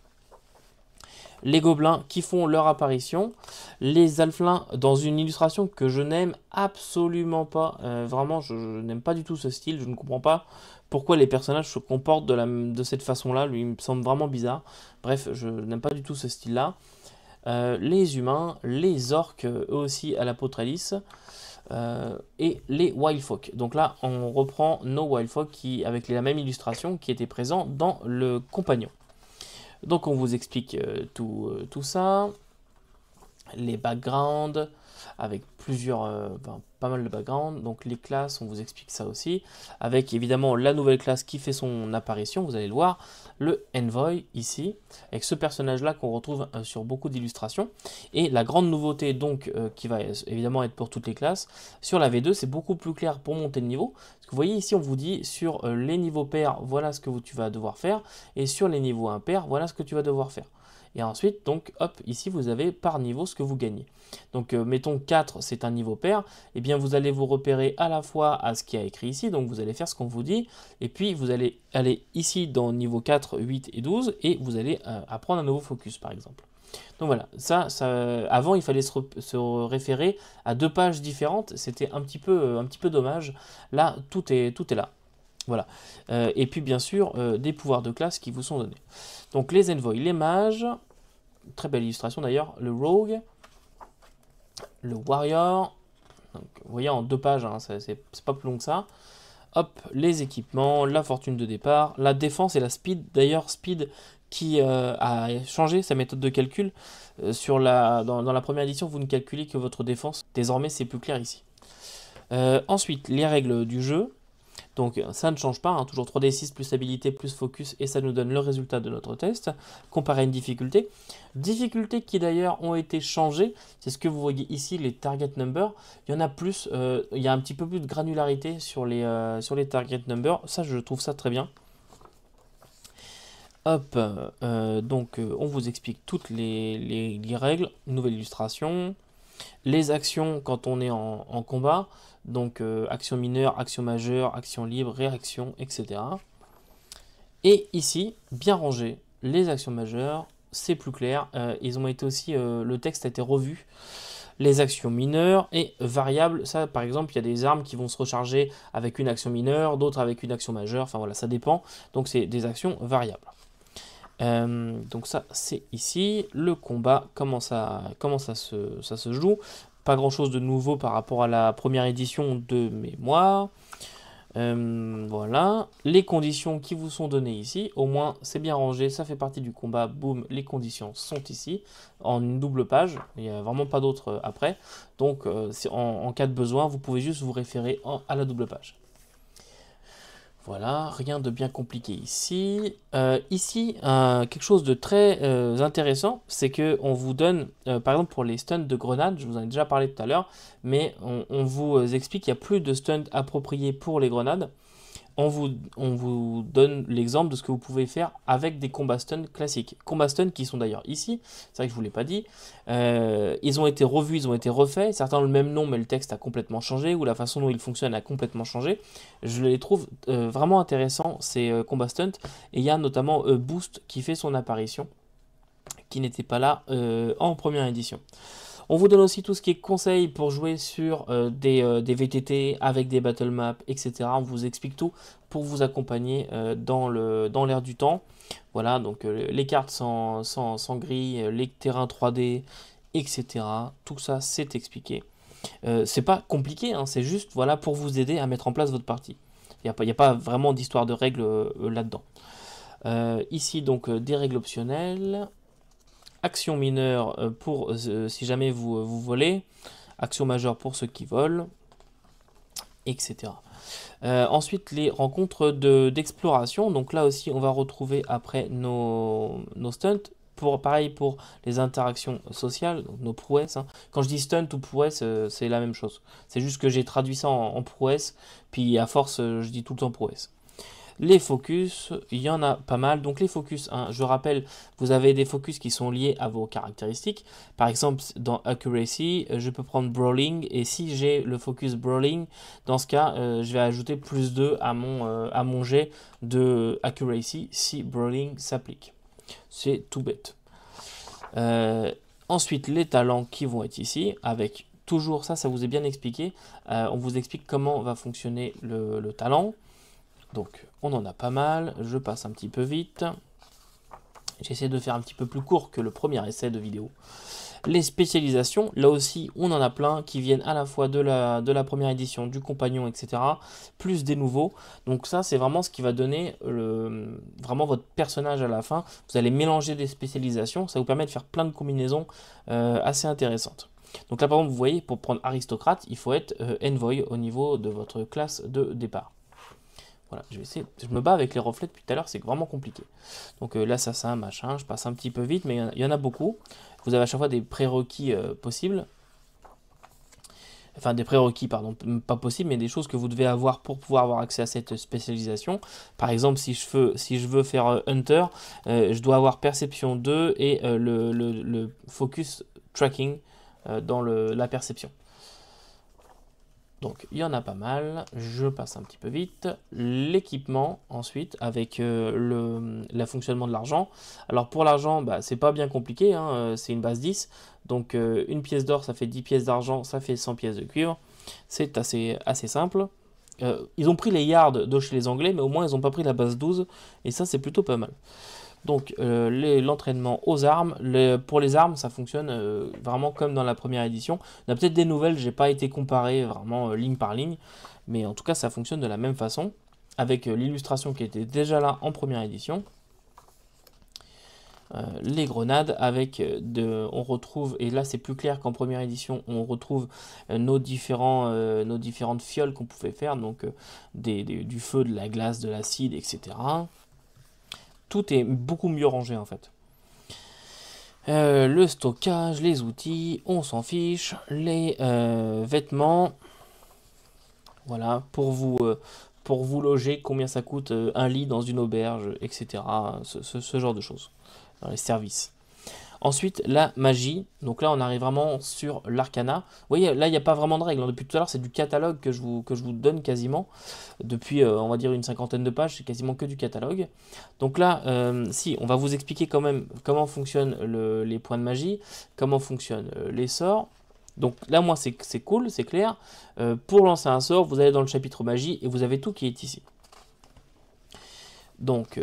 Les gobelins qui font leur apparition, les alflins dans une illustration que je n'aime absolument pas, vraiment je n'aime pas du tout ce style, je ne comprends pas pourquoi les personnages se comportent de cette façon-là, lui il me semble vraiment bizarre, bref je n'aime pas du tout ce style-là. Les humains, les orques eux aussi à la peau très lisse, et les wildfolk. Donc là on reprend nos wildfolk avec la même illustration qui était présent dans le compagnon. Donc on vous explique tout ça, les backgrounds, avec pas mal de backgrounds, donc les classes, on vous explique ça aussi, avec évidemment la nouvelle classe qui fait son apparition, vous allez le voir, le Envoy ici, avec ce personnage-là qu'on retrouve sur beaucoup d'illustrations, et la grande nouveauté donc qui va évidemment être pour toutes les classes, sur la V2 c'est beaucoup plus clair pour monter le niveau, parce que vous voyez ici on vous dit sur les niveaux pairs, voilà ce que tu vas devoir faire, et sur les niveaux impairs, voilà ce que tu vas devoir faire. Et ensuite, donc, hop, ici, vous avez par niveau ce que vous gagnez. Donc, mettons 4, c'est un niveau pair. Eh bien, vous allez vous repérer à la fois à ce qui est écrit ici. Donc, vous allez faire ce qu'on vous dit. Et puis, vous allez aller ici dans niveau 4, 8 et 12. Et vous allez apprendre un nouveau focus, par exemple. Donc, voilà. Avant, il fallait se référer à 2 pages différentes. C'était un petit peu dommage. Là, tout est là. Voilà. Et puis, bien sûr, des pouvoirs de classe qui vous sont donnés. Donc, les envoys, les mages... Très belle illustration d'ailleurs. Le Rogue, le Warrior. Donc, vous voyez en 2 pages, hein, c'est pas plus long que ça. Hop, les équipements, la fortune de départ, la défense et la speed. D'ailleurs, speed qui a changé sa méthode de calcul. Dans la première édition, vous ne calculez que votre défense. Désormais, c'est plus clair ici. Ensuite, les règles du jeu. Donc ça ne change pas, hein, toujours 3d6 plus habilité plus focus et ça nous donne le résultat de notre test, comparé à une difficulté. Difficultés qui d'ailleurs ont été changées, c'est ce que vous voyez ici, les target numbers. Il y en a plus, il y a un petit peu plus de granularité sur les target numbers, ça je trouve ça très bien. Hop, donc on vous explique toutes les règles, nouvelle illustration. Les actions quand on est en combat, donc action mineure, action majeure, action libre, réaction, etc. Et ici, bien rangé, les actions majeures, c'est plus clair. Ils ont été aussi, le texte a été revu. Les actions mineures et variables, ça par exemple, il y a des armes qui vont se recharger avec une action mineure, d'autres avec une action majeure, enfin voilà, ça dépend. Donc c'est des actions variables. Donc ça c'est ici, le combat, comment ça se joue, pas grand chose de nouveau par rapport à la première édition de mémoire. Voilà, les conditions qui vous sont données ici, au moins c'est bien rangé, ça fait partie du combat, boum, les conditions sont ici, en une double page, il n'y a vraiment pas d'autre après, donc en cas de besoin, vous pouvez juste vous référer à la double page. Voilà, rien de bien compliqué ici. Ici, quelque chose de très intéressant, c'est qu'on vous donne, par exemple pour les stunts de grenades, je vous en ai déjà parlé tout à l'heure, mais on vous explique qu'il n'y a plus de stunts appropriés pour les grenades. on vous donne l'exemple de ce que vous pouvez faire avec des combat stun classiques. Combat stun qui sont d'ailleurs ici, c'est vrai que je ne vous l'ai pas dit, ils ont été revus, ils ont été refaits, certains ont le même nom mais le texte a complètement changé, ou la façon dont ils fonctionnent a complètement changé. Je les trouve vraiment intéressants ces combat stun, et il y a notamment Boost qui fait son apparition, qui n'était pas là en première édition. On vous donne aussi tout ce qui est conseil pour jouer sur des VTT avec des battle maps, etc. On vous explique tout pour vous accompagner dans l'air du temps. Voilà, donc les cartes sans grille, les terrains 3D, etc. Tout ça, c'est expliqué. C'est pas compliqué, hein, c'est juste voilà, pour vous aider à mettre en place votre partie. Il n'y a pas vraiment d'histoire de règles là-dedans. Ici, donc, des règles optionnelles. Action mineure pour si jamais vous volez, action majeure pour ceux qui volent, etc. Ensuite, les rencontres d'exploration. Donc là aussi, on va retrouver après nos stunts. Pareil pour les interactions sociales, donc nos prouesses. Hein. Quand je dis stunt ou prouesse, c'est la même chose. C'est juste que j'ai traduit ça en prouesse, puis à force, je dis tout le temps prouesse. Les focus, il y en a pas mal. Donc les focus, hein, je rappelle, vous avez des focus qui sont liés à vos caractéristiques. Par exemple, dans Accuracy, je peux prendre Brawling. Et si j'ai le focus Brawling, dans ce cas, je vais ajouter plus 2 à mon jet de Accuracy si Brawling s'applique. C'est tout bête. Ensuite, les talents qui vont être ici, avec toujours ça vous est bien expliqué. On vous explique comment va fonctionner le talent. Donc, on en a pas mal. Je passe un petit peu vite. J'essaie de faire un petit peu plus court que le premier essai de vidéo. Les spécialisations, là aussi, on en a plein qui viennent à la fois de la première édition, du compagnon, etc. Plus des nouveaux. Donc ça, c'est vraiment ce qui va donner vraiment votre personnage à la fin. Vous allez mélanger des spécialisations. Ça vous permet de faire plein de combinaisons assez intéressantes. Donc là, par exemple, vous voyez, pour prendre aristocrate, il faut être envoy au niveau de votre classe de départ. Voilà, je vais essayer. Je me bats avec les reflets depuis tout à l'heure, c'est vraiment compliqué. Donc l'assassin, machin, je passe un petit peu vite, mais il y en a beaucoup. Vous avez à chaque fois des prérequis possibles. Enfin, des prérequis, pardon, pas possibles, mais des choses que vous devez avoir pour pouvoir avoir accès à cette spécialisation. Par exemple, si je veux faire Hunter, je dois avoir Perception 2 et le Focus Tracking dans la perception. Donc il y en a pas mal, je passe un petit peu vite. L'équipement ensuite avec le fonctionnement de l'argent. Alors pour l'argent, bah, c'est pas bien compliqué, hein, c'est une base 10. Donc une pièce d'or ça fait 10 pièces d'argent, ça fait 100 pièces de cuivre. C'est assez simple. Ils ont pris les yards de chez les Anglais, mais au moins ils n'ont pas pris la base 12. Et ça c'est plutôt pas mal. Donc l'entraînement aux armes, pour les armes ça fonctionne vraiment comme dans la première édition. Il y a peut-être des nouvelles, j'ai pas été comparé vraiment ligne par ligne, mais en tout cas ça fonctionne de la même façon, avec l'illustration qui était déjà là en première édition. Les grenades avec on retrouve, et là c'est plus clair qu'en première édition, on retrouve nos différentes fioles qu'on pouvait faire, donc du feu, de la glace, de l'acide, etc. Tout est beaucoup mieux rangé en fait. Le stockage, les outils, on s'en fiche. Les vêtements, voilà, pour vous loger, combien ça coûte un lit dans une auberge, etc. Ce genre de choses. Dans les services. Ensuite, la magie. Donc là, on arrive vraiment sur l'arcana. Vous voyez, là, il n'y a pas vraiment de règles. Depuis tout à l'heure, c'est du catalogue que je vous donne quasiment. Depuis, on va dire, une cinquantaine de pages, c'est quasiment que du catalogue. Donc là, si, on va vous expliquer quand même comment fonctionnent les points de magie, comment fonctionnent les sorts. Donc là, moi, c'est cool, c'est clair. Pour lancer un sort, vous allez dans le chapitre magie et vous avez tout qui est ici. Donc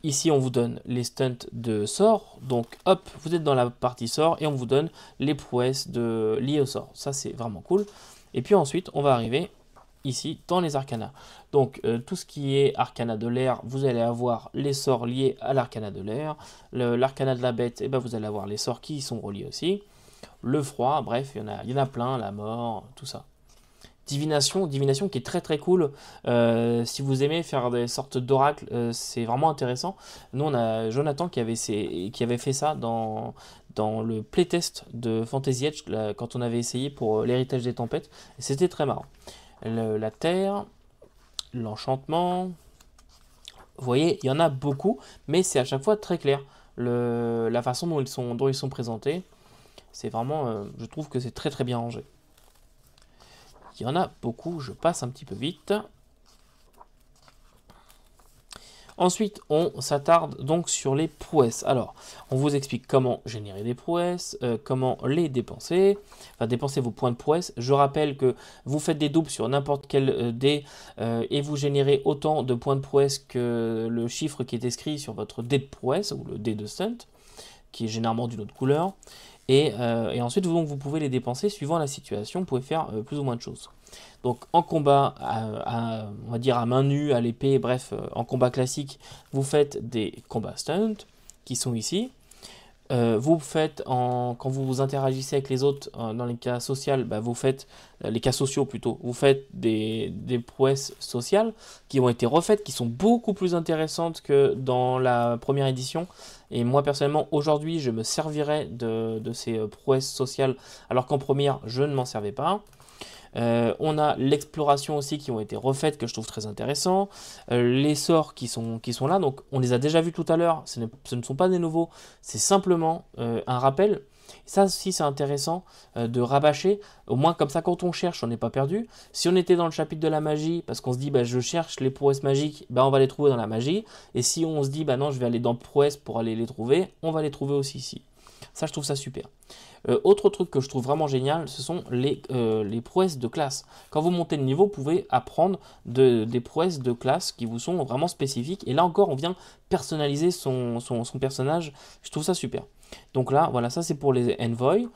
ici on vous donne les stunts de sort, donc hop vous êtes dans la partie sort et on vous donne les prouesses liées au sort, ça c'est vraiment cool. Et puis ensuite on va arriver ici dans les arcanas, donc tout ce qui est arcana de l'air, vous allez avoir les sorts liés à l'arcana de l'air, l'arcana de la bête, et ben vous allez avoir les sorts qui y sont reliés aussi, le froid, bref il y en a plein, la mort, tout ça. Divination qui est très cool. Si vous aimez faire des sortes d'oracles, c'est vraiment intéressant. Nous, on a Jonathan qui avait fait ça dans le playtest de Fantasy Edge, quand on avait essayé pour l'héritage des tempêtes. C'était très marrant. La terre, l'enchantement. Vous voyez, il y en a beaucoup, mais c'est à chaque fois très clair. La façon dont ils sont présentés, c'est vraiment, je trouve que c'est très très bien rangé. Il y en a beaucoup, je passe un petit peu vite. Ensuite, on s'attarde donc sur les prouesses. Alors, on vous explique comment générer des prouesses, comment les dépenser, enfin dépenser vos points de prouesse. Je rappelle que vous faites des doubles sur n'importe quel dé et vous générez autant de points de prouesse que le chiffre qui est inscrit sur votre dé de prouesse ou le dé de stunt, qui est généralement d'une autre couleur. Et ensuite, vous pouvez les dépenser suivant la situation. Vous pouvez faire plus ou moins de choses. Donc en combat, on va dire à main nue, à l'épée, bref, en combat classique, vous faites des combats stunt qui sont ici. Vous faites, quand vous interagissez avec les autres, dans les cas sociaux, bah, vous faites, les cas sociaux plutôt, vous faites des prouesses sociales qui ont été refaites, qui sont beaucoup plus intéressantes que dans la première édition. Et moi personnellement, aujourd'hui, je me servirai de ces prouesses sociales, alors qu'en première, je ne m'en servais pas. On a l'exploration aussi qui ont été refaites que je trouve très intéressant. Les sorts qui sont là, donc on les a déjà vus tout à l'heure, ce ne sont pas des nouveaux, c'est simplement un rappel. Ça aussi c'est intéressant de rabâcher, au moins comme ça quand on cherche on n'est pas perdu. Si on était dans le chapitre de la magie, parce qu'on se dit bah, je cherche les prouesses magiques, bah, on va les trouver dans la magie. Et si on se dit bah non je vais aller dans prouesses pour aller les trouver, on va les trouver aussi ici. Ça je trouve ça super. Autre truc que je trouve vraiment génial, ce sont les prouesses de classe. Quand vous montez de niveau, vous pouvez apprendre des prouesses de classe qui vous sont vraiment spécifiques. Et là encore, on vient personnaliser son personnage. Je trouve ça super. Donc là, voilà, ça c'est pour les envoys.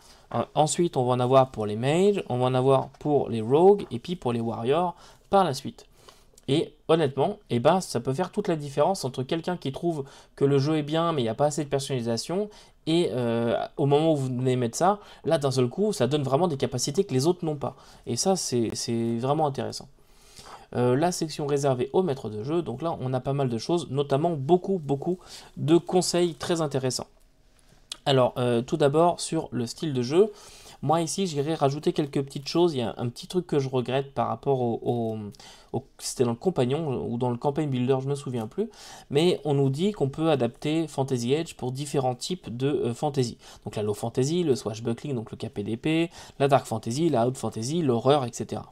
Ensuite, on va en avoir pour les mages, on va en avoir pour les rogues et puis pour les warriors par la suite. Et honnêtement, eh ben, ça peut faire toute la différence entre quelqu'un qui trouve que le jeu est bien mais il n'y a pas assez de personnalisation et au moment où vous venez mettre ça, là d'un seul coup, ça donne vraiment des capacités que les autres n'ont pas. Et ça, c'est vraiment intéressant. La section réservée aux maîtres de jeu, donc là on a pas mal de choses, notamment beaucoup de conseils très intéressants. Alors tout d'abord sur le style de jeu, moi ici j'irai rajouter quelques petites choses. Il y a un petit truc que je regrette par rapport c'était dans le compagnon ou dans le campaign builder, je me souviens plus, mais on nous dit qu'on peut adapter Fantasy Edge pour différents types de fantasy. Donc la low fantasy, le swashbuckling, donc le KPDP, la dark fantasy, la out fantasy, l'horreur, etc.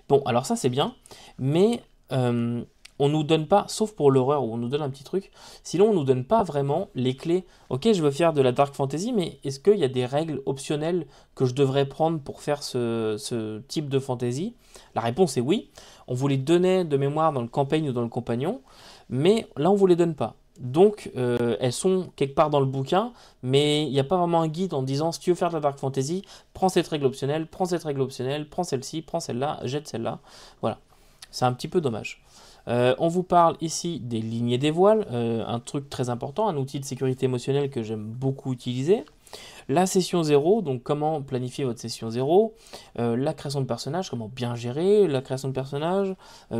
Bon, alors ça c'est bien, mais on nous donne pas, sauf pour l'horreur où on nous donne un petit truc, sinon on nous donne pas vraiment les clés. Ok, je veux faire de la dark fantasy, mais est-ce qu'il y a des règles optionnelles que je devrais prendre pour faire ce type de fantasy? La réponse est oui. On vous les donnait de mémoire dans le campagne ou dans le compagnon, mais là on vous les donne pas. Donc elles sont quelque part dans le bouquin, mais il n'y a pas vraiment un guide en disant si tu veux faire de la dark fantasy, prends cette règle optionnelle, prends cette règle optionnelle, prends celle-ci, prends celle-là, jette celle-là. Voilà, c'est un petit peu dommage. On vous parle ici des lignées des voiles, un truc très important, un outil de sécurité émotionnelle que j'aime beaucoup utiliser. La session 0, donc comment planifier votre session 0, la création de personnage, comment bien gérer la création de personnage,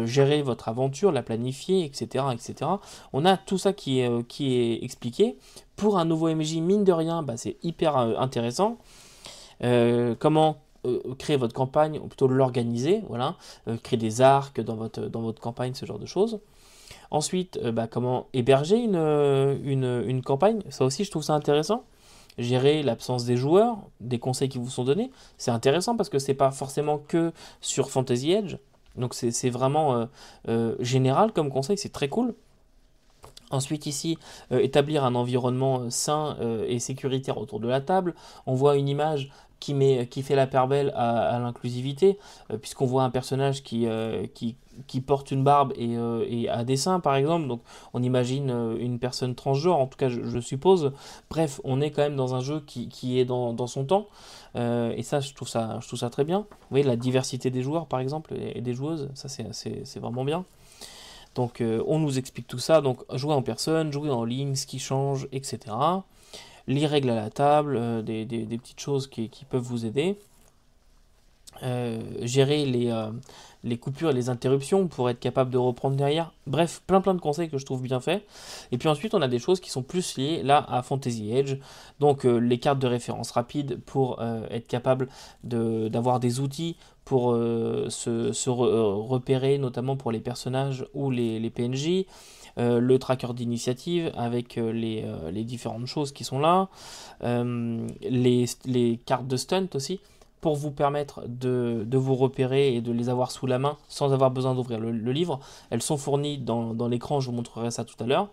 gérer votre aventure, la planifier, etc., etc. On a tout ça qui est expliqué. Pour un nouveau MJ, mine de rien, bah, c'est hyper intéressant. Comment créer votre campagne, ou plutôt l'organiser, voilà, créer des arcs dans votre campagne, ce genre de choses. Ensuite, bah, comment héberger une campagne, ça aussi je trouve ça intéressant. Gérer l'absence des joueurs, des conseils qui vous sont donnés, c'est intéressant parce que c'est pas forcément que sur Fantasy Edge, donc c'est vraiment général comme conseil, c'est très cool. Ensuite ici, établir un environnement sain et sécuritaire autour de la table. On voit une image qui fait la part belle à l'inclusivité, puisqu'on voit un personnage qui porte une barbe et a des seins par exemple. Donc on imagine une personne transgenre, en tout cas je suppose. Bref, on est quand même dans un jeu qui est dans son temps. Et ça je trouve ça très bien. Vous voyez la diversité des joueurs par exemple et des joueuses, ça c'est vraiment bien. Donc on nous explique tout ça, donc jouer en personne, jouer en ligne, ce qui change, etc. Les règles à la table, des petites choses qui peuvent vous aider. gérer les coupures et les interruptions pour être capable de reprendre derrière. Bref, plein de conseils que je trouve bien faits. Et puis ensuite, on a des choses qui sont plus liées là à Fantasy Edge. Donc les cartes de référence rapide pour être capable d'avoir des outils pour repérer, notamment pour les personnages ou les PNJ. Le tracker d'initiative avec les différentes choses qui sont là. Les cartes de stunt aussi, pour vous permettre de vous repérer et de les avoir sous la main sans avoir besoin d'ouvrir le livre. Elles sont fournies dans l'écran, je vous montrerai ça tout à l'heure.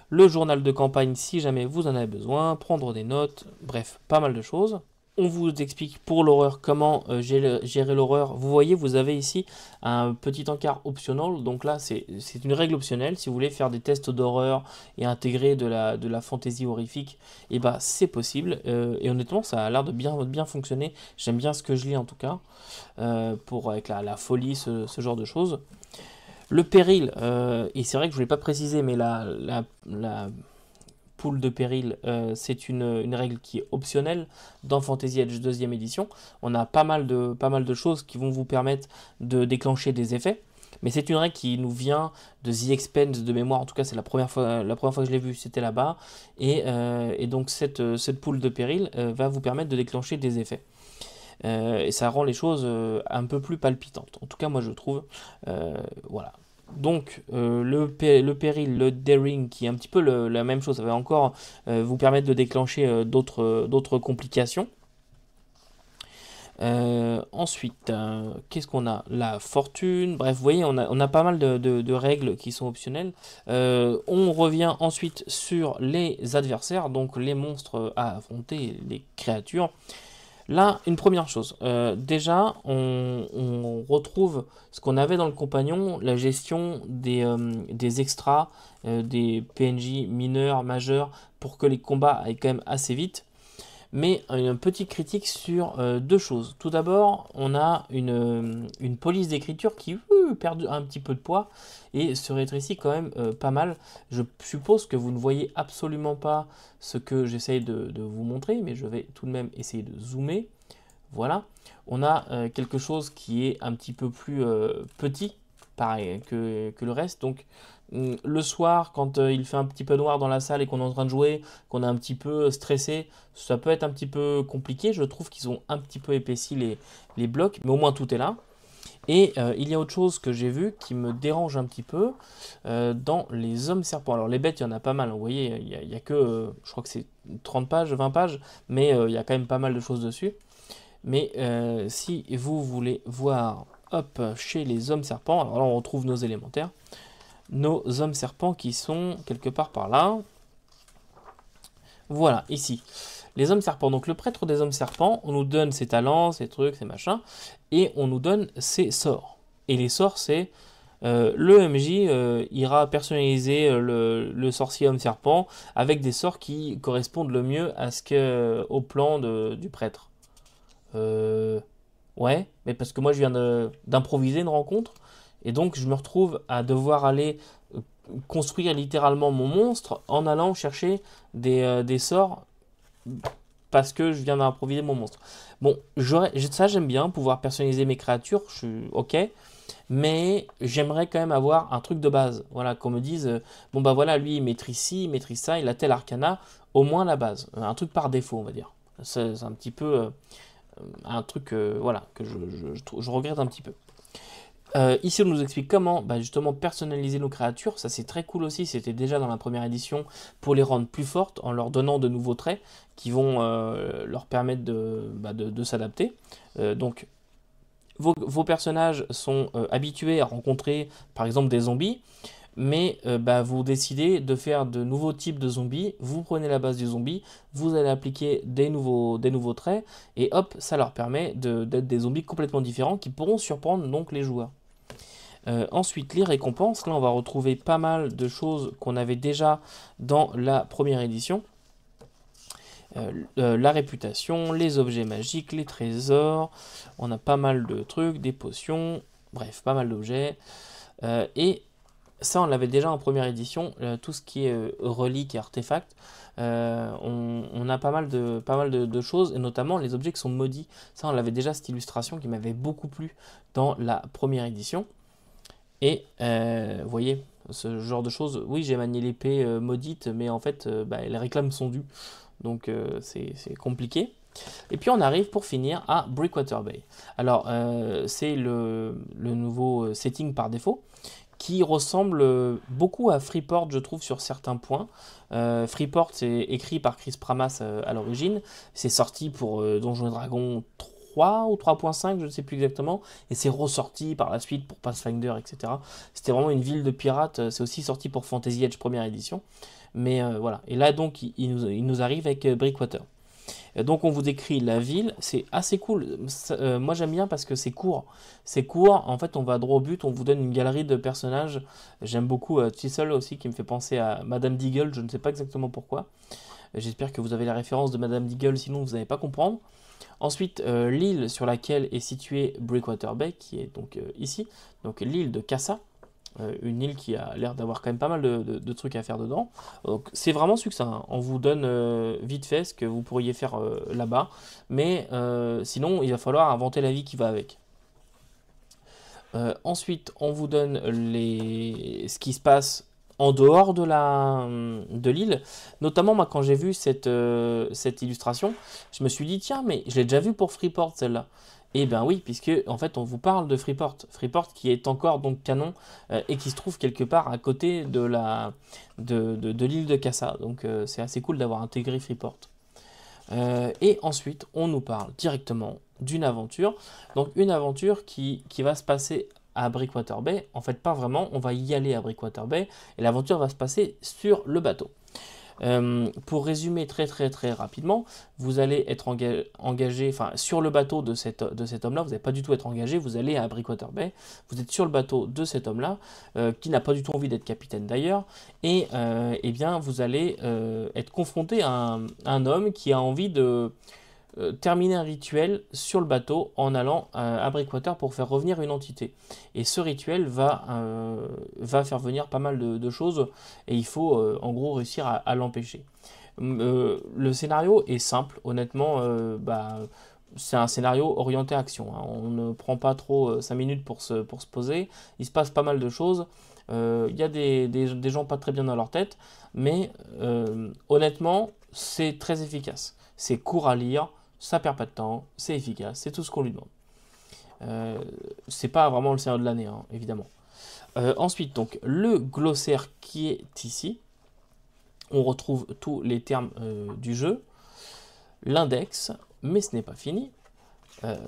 Le journal de campagne si jamais vous en avez besoin, prendre des notes, bref, pas mal de choses. On vous explique pour l'horreur comment gérer l'horreur. Vous voyez, vous avez ici un petit encart optional. Donc là, c'est une règle optionnelle. Si vous voulez faire des tests d'horreur et intégrer de la fantaisie horrifique, et bah c'est possible. Et honnêtement, ça a l'air de bien fonctionner. J'aime bien ce que je lis en tout cas, avec la folie, ce genre de choses. Le péril, et c'est vrai que je ne voulais pas préciser, mais la pool de péril, c'est une règle qui est optionnelle dans Fantasy Edge 2e édition. On a pas mal de choses qui vont vous permettre de déclencher des effets. Mais c'est une règle qui nous vient de The Expanse de mémoire. En tout cas, c'est la première fois que je l'ai vue, c'était là-bas. Et donc, cette pool de péril va vous permettre de déclencher des effets. Et ça rend les choses un peu plus palpitantes. En tout cas, moi, je trouve. Voilà. Donc le péril, le daring, qui est un petit peu la même chose, ça va encore vous permettre de déclencher d'autres complications. Ensuite, qu'est-ce qu'on a? La fortune, bref, vous voyez, on a pas mal de règles qui sont optionnelles. On revient ensuite sur les adversaires, donc les monstres à affronter, les créatures. Là, une première chose, déjà, on retrouve ce qu'on avait dans le compagnon, la gestion des extras, des PNJ mineurs, majeurs, pour que les combats aillent quand même assez vite. Mais une petite critique sur deux choses. Tout d'abord, on a une police d'écriture qui perd un petit peu de poids et se rétrécit quand même pas mal. Je suppose que vous ne voyez absolument pas ce que j'essaye de vous montrer, mais je vais tout de même essayer de zoomer. Voilà. On a quelque chose qui est un petit peu plus petit, pareil que le reste. Donc le soir, quand il fait un petit peu noir dans la salle et qu'on est en train de jouer, qu'on est un petit peu stressé, ça peut être un petit peu compliqué. Je trouve qu'ils ont un petit peu épaissi les blocs, mais au moins tout est là. Et il y a autre chose que j'ai vu qui me dérange un petit peu dans les hommes serpents. Alors les bêtes, il y en a pas mal, vous voyez, il y a que, je crois que c'est 30 pages, 20 pages, mais il y a quand même pas mal de choses dessus. Mais si vous voulez voir, hop, chez les hommes serpents, alors là on retrouve nos élémentaires. Nos hommes serpents qui sont quelque part par là. Voilà, ici. Les hommes serpents. Donc le prêtre des hommes serpents, on nous donne ses talents, ses trucs, ses machins, et on nous donne ses sorts. Et les sorts, c'est le MJ ira personnaliser le sorcier homme serpent avec des sorts qui correspondent le mieux au plan du prêtre. Ouais, mais parce que moi je viens d'improviser une rencontre. Et donc je me retrouve à devoir aller construire littéralement mon monstre en allant chercher des sorts parce que je viens d'improviser mon monstre. Bon, ça j'aime bien, pouvoir personnaliser mes créatures, je suis ok, mais j'aimerais quand même avoir un truc de base. Voilà, qu'on me dise, bon bah voilà, lui il maîtrise ci, il maîtrise ça, il a tel arcana, au moins la base. Un truc par défaut, on va dire. C'est un petit peu un truc voilà, que je regrette un petit peu. Ici, on nous explique comment justement personnaliser nos créatures. Ça, c'est très cool aussi. C'était déjà dans la première édition pour les rendre plus fortes en leur donnant de nouveaux traits qui vont leur permettre de s'adapter. Donc, vos personnages sont habitués à rencontrer, par exemple, des zombies. Mais vous décidez de faire de nouveaux types de zombies. Vous prenez la base du zombie, vous allez appliquer des nouveaux traits. Et hop, ça leur permet d'être des zombies complètement différents qui pourront surprendre donc les joueurs. Ensuite, les récompenses. Là, on va retrouver pas mal de choses qu'on avait déjà dans la première édition. La réputation, les objets magiques, les trésors. On a pas mal de trucs, des potions. Bref, pas mal d'objets. Et Ça, on l'avait déjà en première édition. Tout ce qui est reliques et artefacts, on a pas mal de choses, et notamment les objets qui sont maudits. Ça, on l'avait déjà, cette illustration qui m'avait beaucoup plu dans la première édition. Et vous voyez, ce genre de choses. Oui, j'ai manié l'épée maudite, mais en fait, les réclames sont dues. Donc c'est compliqué. Et puis on arrive pour finir à Breakwater Bay. Alors c'est le nouveau setting par défaut qui ressemble beaucoup à Freeport, je trouve, sur certains points. Freeport, c'est écrit par Chris Pramas à l'origine. C'est sorti pour Donjons et Dragons 3 ou 3.5, je ne sais plus exactement. Et c'est ressorti par la suite pour Pathfinder, etc. C'était vraiment une ville de pirates. C'est aussi sorti pour Fantasy Edge première édition. Mais voilà. Et là, donc, il nous arrive avec Breakwater. Donc on vous décrit la ville, c'est assez cool. Moi j'aime bien parce que c'est court. C'est court, en fait on va droit au but, on vous donne une galerie de personnages. J'aime beaucoup Chisel aussi qui me fait penser à Madame Deagle, je ne sais pas exactement pourquoi. J'espère que vous avez la référence de Madame Deagle, sinon vous n'allez pas comprendre. Ensuite, l'île sur laquelle est située Breakwater Bay, qui est donc ici, donc l'île de Cassa. Une île qui a l'air d'avoir quand même pas mal de trucs à faire dedans. Donc c'est vraiment succinct, hein. On vous donne vite fait ce que vous pourriez faire là-bas, mais sinon il va falloir inventer la vie qui va avec. Ensuite, on vous donne ce qui se passe en dehors de l'île. Notamment, moi, quand j'ai vu cette illustration, je me suis dit, tiens, mais je l'ai déjà vu pour Freeport, celle-là. Eh bien oui, puisque en fait on vous parle de Freeport. Freeport qui est encore donc canon et qui se trouve quelque part à côté de l'île de Cassa. Donc c'est assez cool d'avoir intégré Freeport. Et ensuite on nous parle directement d'une aventure. Donc une aventure qui va se passer à Breakwater Bay. En fait pas vraiment, on va y aller à Breakwater Bay et l'aventure va se passer sur le bateau. Pour résumer très rapidement, vous allez être engagé, enfin sur le bateau de cet homme-là, vous n'allez pas du tout être engagé, vous allez à Breakwater Bay, vous êtes sur le bateau de cet homme-là, qui n'a pas du tout envie d'être capitaine d'ailleurs, et eh bien vous allez être confronté à un homme qui a envie de terminer un rituel sur le bateau en allant à Breakwater pour faire revenir une entité. Et ce rituel va faire venir pas mal de choses et il faut en gros réussir à l'empêcher. Le scénario est simple, honnêtement, c'est un scénario orienté action, hein. On ne prend pas trop 5 minutes pour se poser, il se passe pas mal de choses. Il y a des gens pas très bien dans leur tête, mais honnêtement, c'est très efficace. C'est court à lire, ça perd pas de temps, c'est efficace, c'est tout ce qu'on lui demande. C'est pas vraiment le scénario de l'année, hein, évidemment. Ensuite, donc, le glossaire qui est ici. On retrouve tous les termes du jeu. L'index, mais ce n'est pas fini.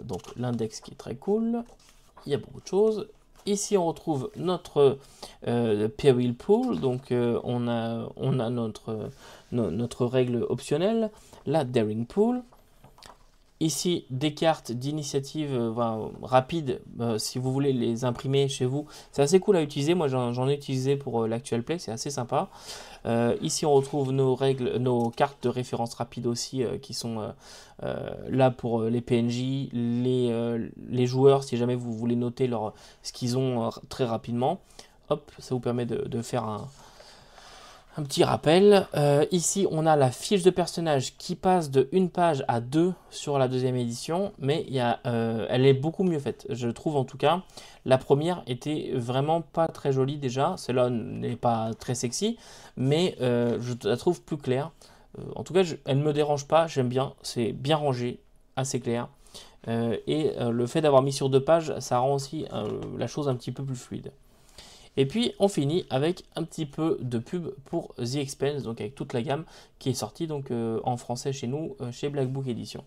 Donc, l'index qui est très cool. Il y a beaucoup de choses. Ici, on retrouve notre Peril Pool. Donc, on a notre règle optionnelle, la Daring Pool. Ici, des cartes d'initiative rapide, si vous voulez les imprimer chez vous. C'est assez cool à utiliser. Moi, j'en ai utilisé pour l'actual play. C'est assez sympa. Ici, on retrouve nos cartes de référence rapide aussi, qui sont là pour les PNJ, les joueurs, si jamais vous voulez noter ce qu'ils ont très rapidement. Hop, ça vous permet de faire un petit rappel. Ici, on a la fiche de personnage qui passe de 1 page à 2 sur la deuxième édition, mais elle est beaucoup mieux faite, je trouve en tout cas. La première était vraiment pas très jolie déjà, celle-là n'est pas très sexy, mais je la trouve plus claire. En tout cas, elle ne me dérange pas, j'aime bien, c'est bien rangé, assez clair. Et le fait d'avoir mis sur 2 pages, ça rend aussi la chose un petit peu plus fluide. Et puis on finit avec un petit peu de pub pour The Expanse, donc avec toute la gamme qui est sortie donc en français chez nous, chez Black Book Edition.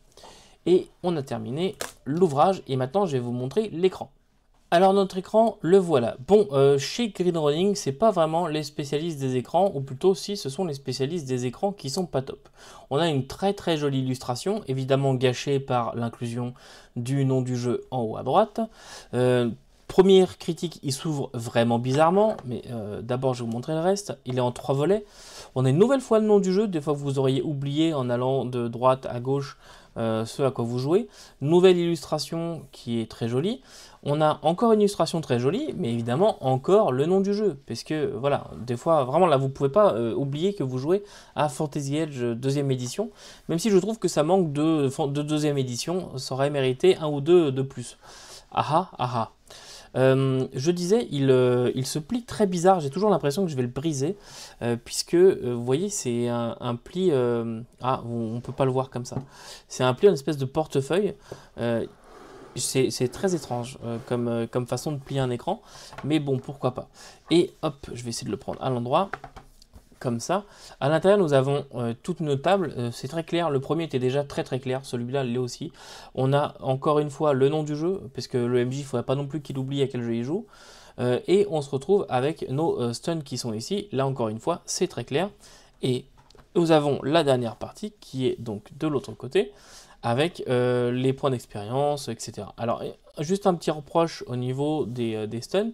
Et on a terminé l'ouvrage et maintenant je vais vous montrer l'écran. Alors notre écran, le voilà. Bon, chez Green Running, c'est pas vraiment les spécialistes des écrans, ou plutôt si ce sont les spécialistes des écrans qui sont pas top. On a une très jolie illustration, évidemment gâchée par l'inclusion du nom du jeu en haut à droite. Première critique, il s'ouvre vraiment bizarrement, mais d'abord je vais vous montrer le reste. Il est en 3 volets. On a une nouvelle fois le nom du jeu, des fois vous auriez oublié en allant de droite à gauche, ce à quoi vous jouez. Nouvelle illustration qui est très jolie. On a encore une illustration très jolie, mais évidemment encore le nom du jeu. Parce que voilà, des fois, vraiment là, vous pouvez pas oublier que vous jouez à Fantasy Edge deuxième édition. Même si je trouve que ça manque de deuxième édition, ça aurait mérité un ou deux de plus. Ah ah ah. Je disais, il se plie très bizarre. J'ai toujours l'impression que je vais le briser, puisque vous voyez, c'est un pli. Ah, on peut pas le voir comme ça. C'est un pli en espèce de portefeuille. C'est très étrange comme façon de plier un écran, mais bon, pourquoi pas. Et hop, je vais essayer de le prendre à l'endroit. Comme ça. À l'intérieur, nous avons toutes nos tables. C'est très clair. Le premier était déjà très très clair. Celui-là l'est aussi. On a encore une fois le nom du jeu, parce que le MJ, il ne faudrait pas non plus qu'il oublie à quel jeu il joue. Et on se retrouve avec nos stuns qui sont ici. Là, encore une fois, c'est très clair. Et nous avons la dernière partie qui est donc de l'autre côté, avec les points d'expérience, etc. Alors, juste un petit reproche au niveau des stunts.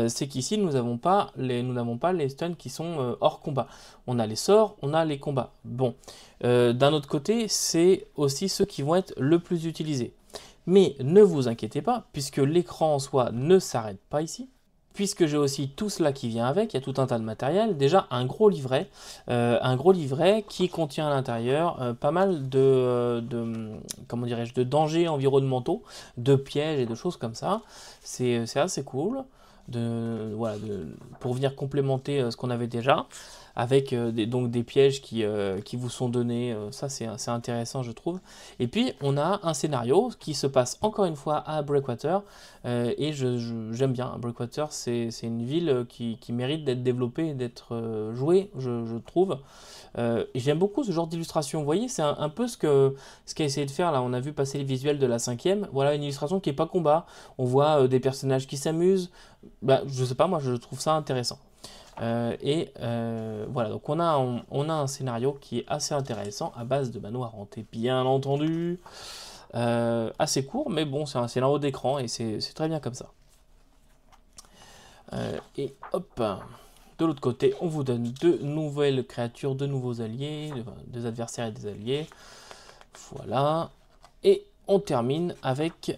C'est qu'ici, nous n'avons pas les stuns qui sont hors combat. On a les sorts, on a les combats. Bon, d'un autre côté, c'est aussi ceux qui vont être le plus utilisés. Mais ne vous inquiétez pas, puisque l'écran en soi ne s'arrête pas ici. Puisque j'ai aussi tout cela qui vient avec, il y a tout un tas de matériel. Déjà, un gros livret qui contient à l'intérieur pas mal comment dirais-je, de dangers environnementaux, de pièges et de choses comme ça. C'est assez cool. Voilà, pour venir complémenter ce qu'on avait déjà, avec donc des pièges qui vous sont donnés. Ça, c'est intéressant, je trouve. Et puis, on a un scénario qui se passe encore une fois à Breakwater. Et j'aime bien. Breakwater, c'est une ville qui mérite d'être développée et d'être jouée, je trouve. Et j'aime beaucoup ce genre d'illustration. Vous voyez, c'est un peu ce qu'a essayé de faire là. On a vu passer les visuels de la 5e. Voilà une illustration qui n'est pas combat. On voit des personnages qui s'amusent. Bah, je sais pas, moi je trouve ça intéressant. Voilà, donc on a un scénario qui est assez intéressant à base de manoir hanté, bien entendu. Assez court, mais bon, c'est un scénario d'écran et c'est très bien comme ça. Et hop, de l'autre côté, on vous donne de nouvelles créatures, de nouveaux alliés, des adversaires et des alliés. Voilà. Et on termine avec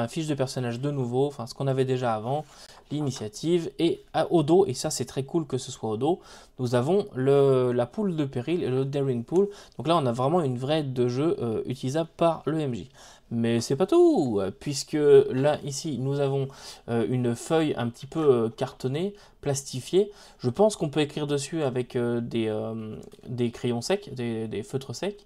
fiche de personnage de nouveau, ce qu'on avait déjà avant, l'initiative, et au dos, et ça c'est très cool que ce soit au dos, nous avons la pool de péril et le daring pool. Donc là on a vraiment une vraie aide de jeu utilisable par le MJ. Mais c'est pas tout, puisque là ici nous avons une feuille un petit peu cartonnée, plastifiée. Je pense qu'on peut écrire dessus avec des crayons secs, des feutres secs.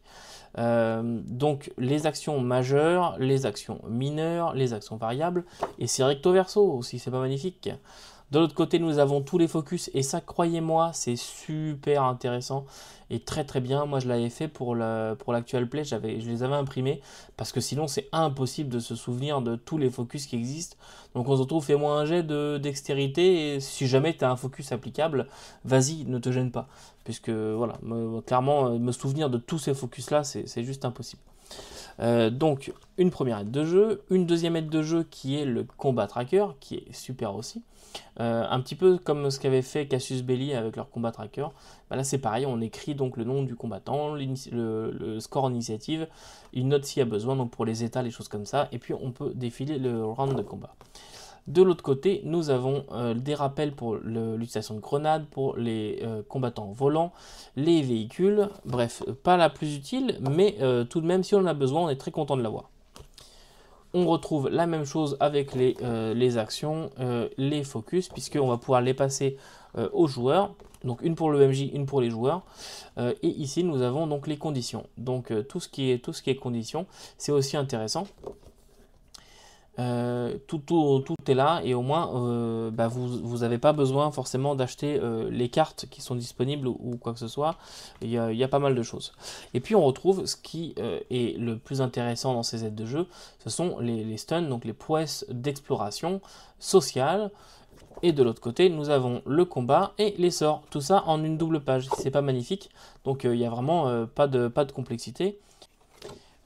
Donc les actions majeures, les actions mineures, les actions variables, et c'est recto verso aussi, c'est pas magnifique. De l'autre côté, nous avons tous les focus, et ça, croyez-moi, c'est super intéressant et très très bien. Moi, je l'avais fait pour l'actual play, je les avais imprimés, parce que sinon, c'est impossible de se souvenir de tous les focus qui existent. Donc, on se retrouve, fais-moi un jet de dextérité, et si jamais tu as un focus applicable, vas-y, ne te gêne pas. Puisque, voilà, clairement, me souvenir de tous ces focus-là, c'est juste impossible. Donc, une première aide de jeu, une deuxième aide de jeu qui est le combat tracker, qui est super aussi. Un petit peu comme ce qu'avait fait Cassius Belli avec leur combat tracker. Bah là c'est pareil, on écrit donc le nom du combattant, le score en initiative, une note s'il y a besoin, donc pour les états, les choses comme ça, et puis on peut défiler le round de combat. De l'autre côté, nous avons des rappels pour l'utilisation de grenades, pour les combattants volants, les véhicules, bref, pas la plus utile, mais tout de même, si on en a besoin, on est très content de l'avoir. On retrouve la même chose avec les actions, les focus, puisqu'on va pouvoir les passer aux joueurs. Donc une pour le MJ, une pour les joueurs. Et ici, nous avons donc les conditions. Donc tout ce qui est conditions, c'est aussi intéressant. Tout est là et au moins vous n'avez pas besoin forcément d'acheter les cartes qui sont disponibles ou quoi que ce soit. Il y a pas mal de choses. Et puis on retrouve ce qui est le plus intéressant dans ces aides de jeu, ce sont les stuns, donc les prouesses d'exploration sociale. Et de l'autre côté, nous avons le combat et les sorts. Tout ça en une double page. C'est pas magnifique. Donc il n'y a vraiment pas de complexité.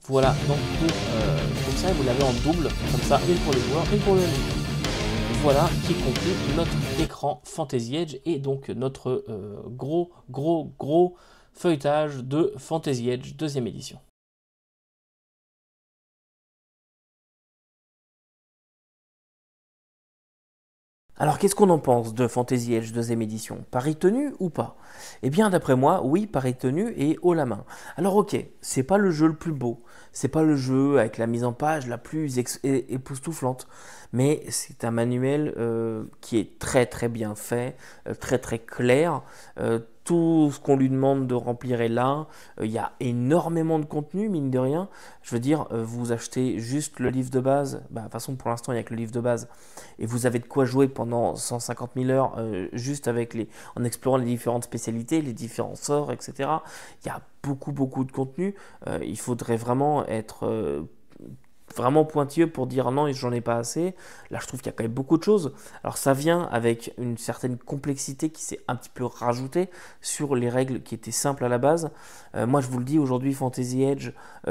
Voilà, donc comme ça, vous l'avez en double, comme ça, une pour les joueurs, une pour le MJ. Voilà qui conclut notre écran Fantasy Edge et donc notre gros feuilletage de Fantasy Edge 2e édition. Alors, qu'est-ce qu'on en pense de Fantasy Edge deuxième édition? Pari tenu ou pas? Eh bien, d'après moi, oui, pari tenu et haut la main. Alors, ok, c'est pas le jeu le plus beau, c'est pas le jeu avec la mise en page la plus époustouflante, mais c'est un manuel qui est très très bien fait, très très clair. Tout ce qu'on lui demande de remplir est là. Il y a énormément de contenu, mine de rien. Je veux dire, vous achetez juste le livre de base. Bah, de toute façon, pour l'instant, il n'y a que le livre de base. Et vous avez de quoi jouer pendant 150 000 heures juste en explorant les différentes spécialités, les différents sorts, etc. Il y a beaucoup, beaucoup de contenu. Il faudrait vraiment être vraiment pointilleux pour dire non, j'en ai pas assez. Là, je trouve qu'il y a quand même beaucoup de choses. Alors, ça vient avec une certaine complexité qui s'est un petit peu rajoutée sur les règles qui étaient simples à la base. Moi, je vous le dis, aujourd'hui, Fantasy Edge,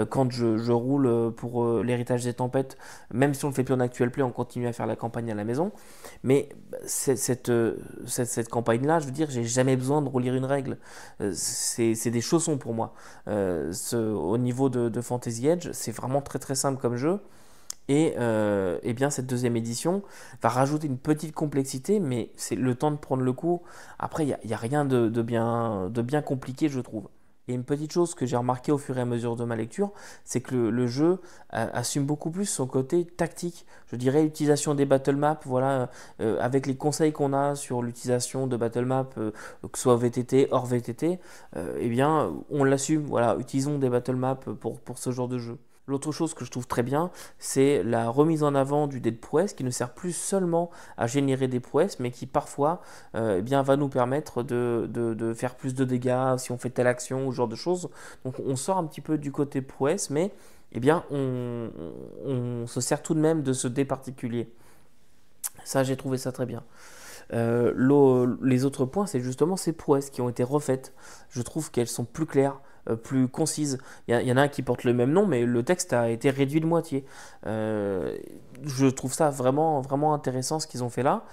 quand je roule pour l'héritage des tempêtes, même si on le fait plus en actual play, on continue à faire la campagne à la maison. Mais cette campagne-là, je veux dire, j'ai jamais besoin de relire une règle. C'est des chaussons pour moi. Au niveau de Fantasy Edge, c'est vraiment très très simple comme jeu. Et bien cette deuxième édition va rajouter une petite complexité, mais c'est le temps de prendre le coup. Après, il n'y a rien de bien compliqué, je trouve. Et une petite chose que j'ai remarqué au fur et à mesure de ma lecture, c'est que le jeu assume beaucoup plus son côté tactique. Je dirais l'utilisation des battle maps, voilà, avec les conseils qu'on a sur l'utilisation de battle maps, que ce soit VTT, hors VTT, eh bien, on l'assume. Voilà, utilisons des battle maps pour ce genre de jeu. L'autre chose que je trouve très bien, c'est la remise en avant du dé de prouesse qui ne sert plus seulement à générer des prouesses, mais qui parfois eh bien, va nous permettre de faire plus de dégâts si on fait telle action ou ce genre de choses. Donc on sort un petit peu du côté prouesse, mais eh bien, on se sert tout de même de ce dé particulier. Ça, j'ai trouvé ça très bien. Les autres points, c'est justement ces prouesses qui ont été refaites. Je trouve qu'elles sont plus claires, plus concises. Il y en a un qui porte le même nom, mais le texte a été réduit de moitié. Je trouve ça vraiment, vraiment intéressant ce qu'ils ont fait là.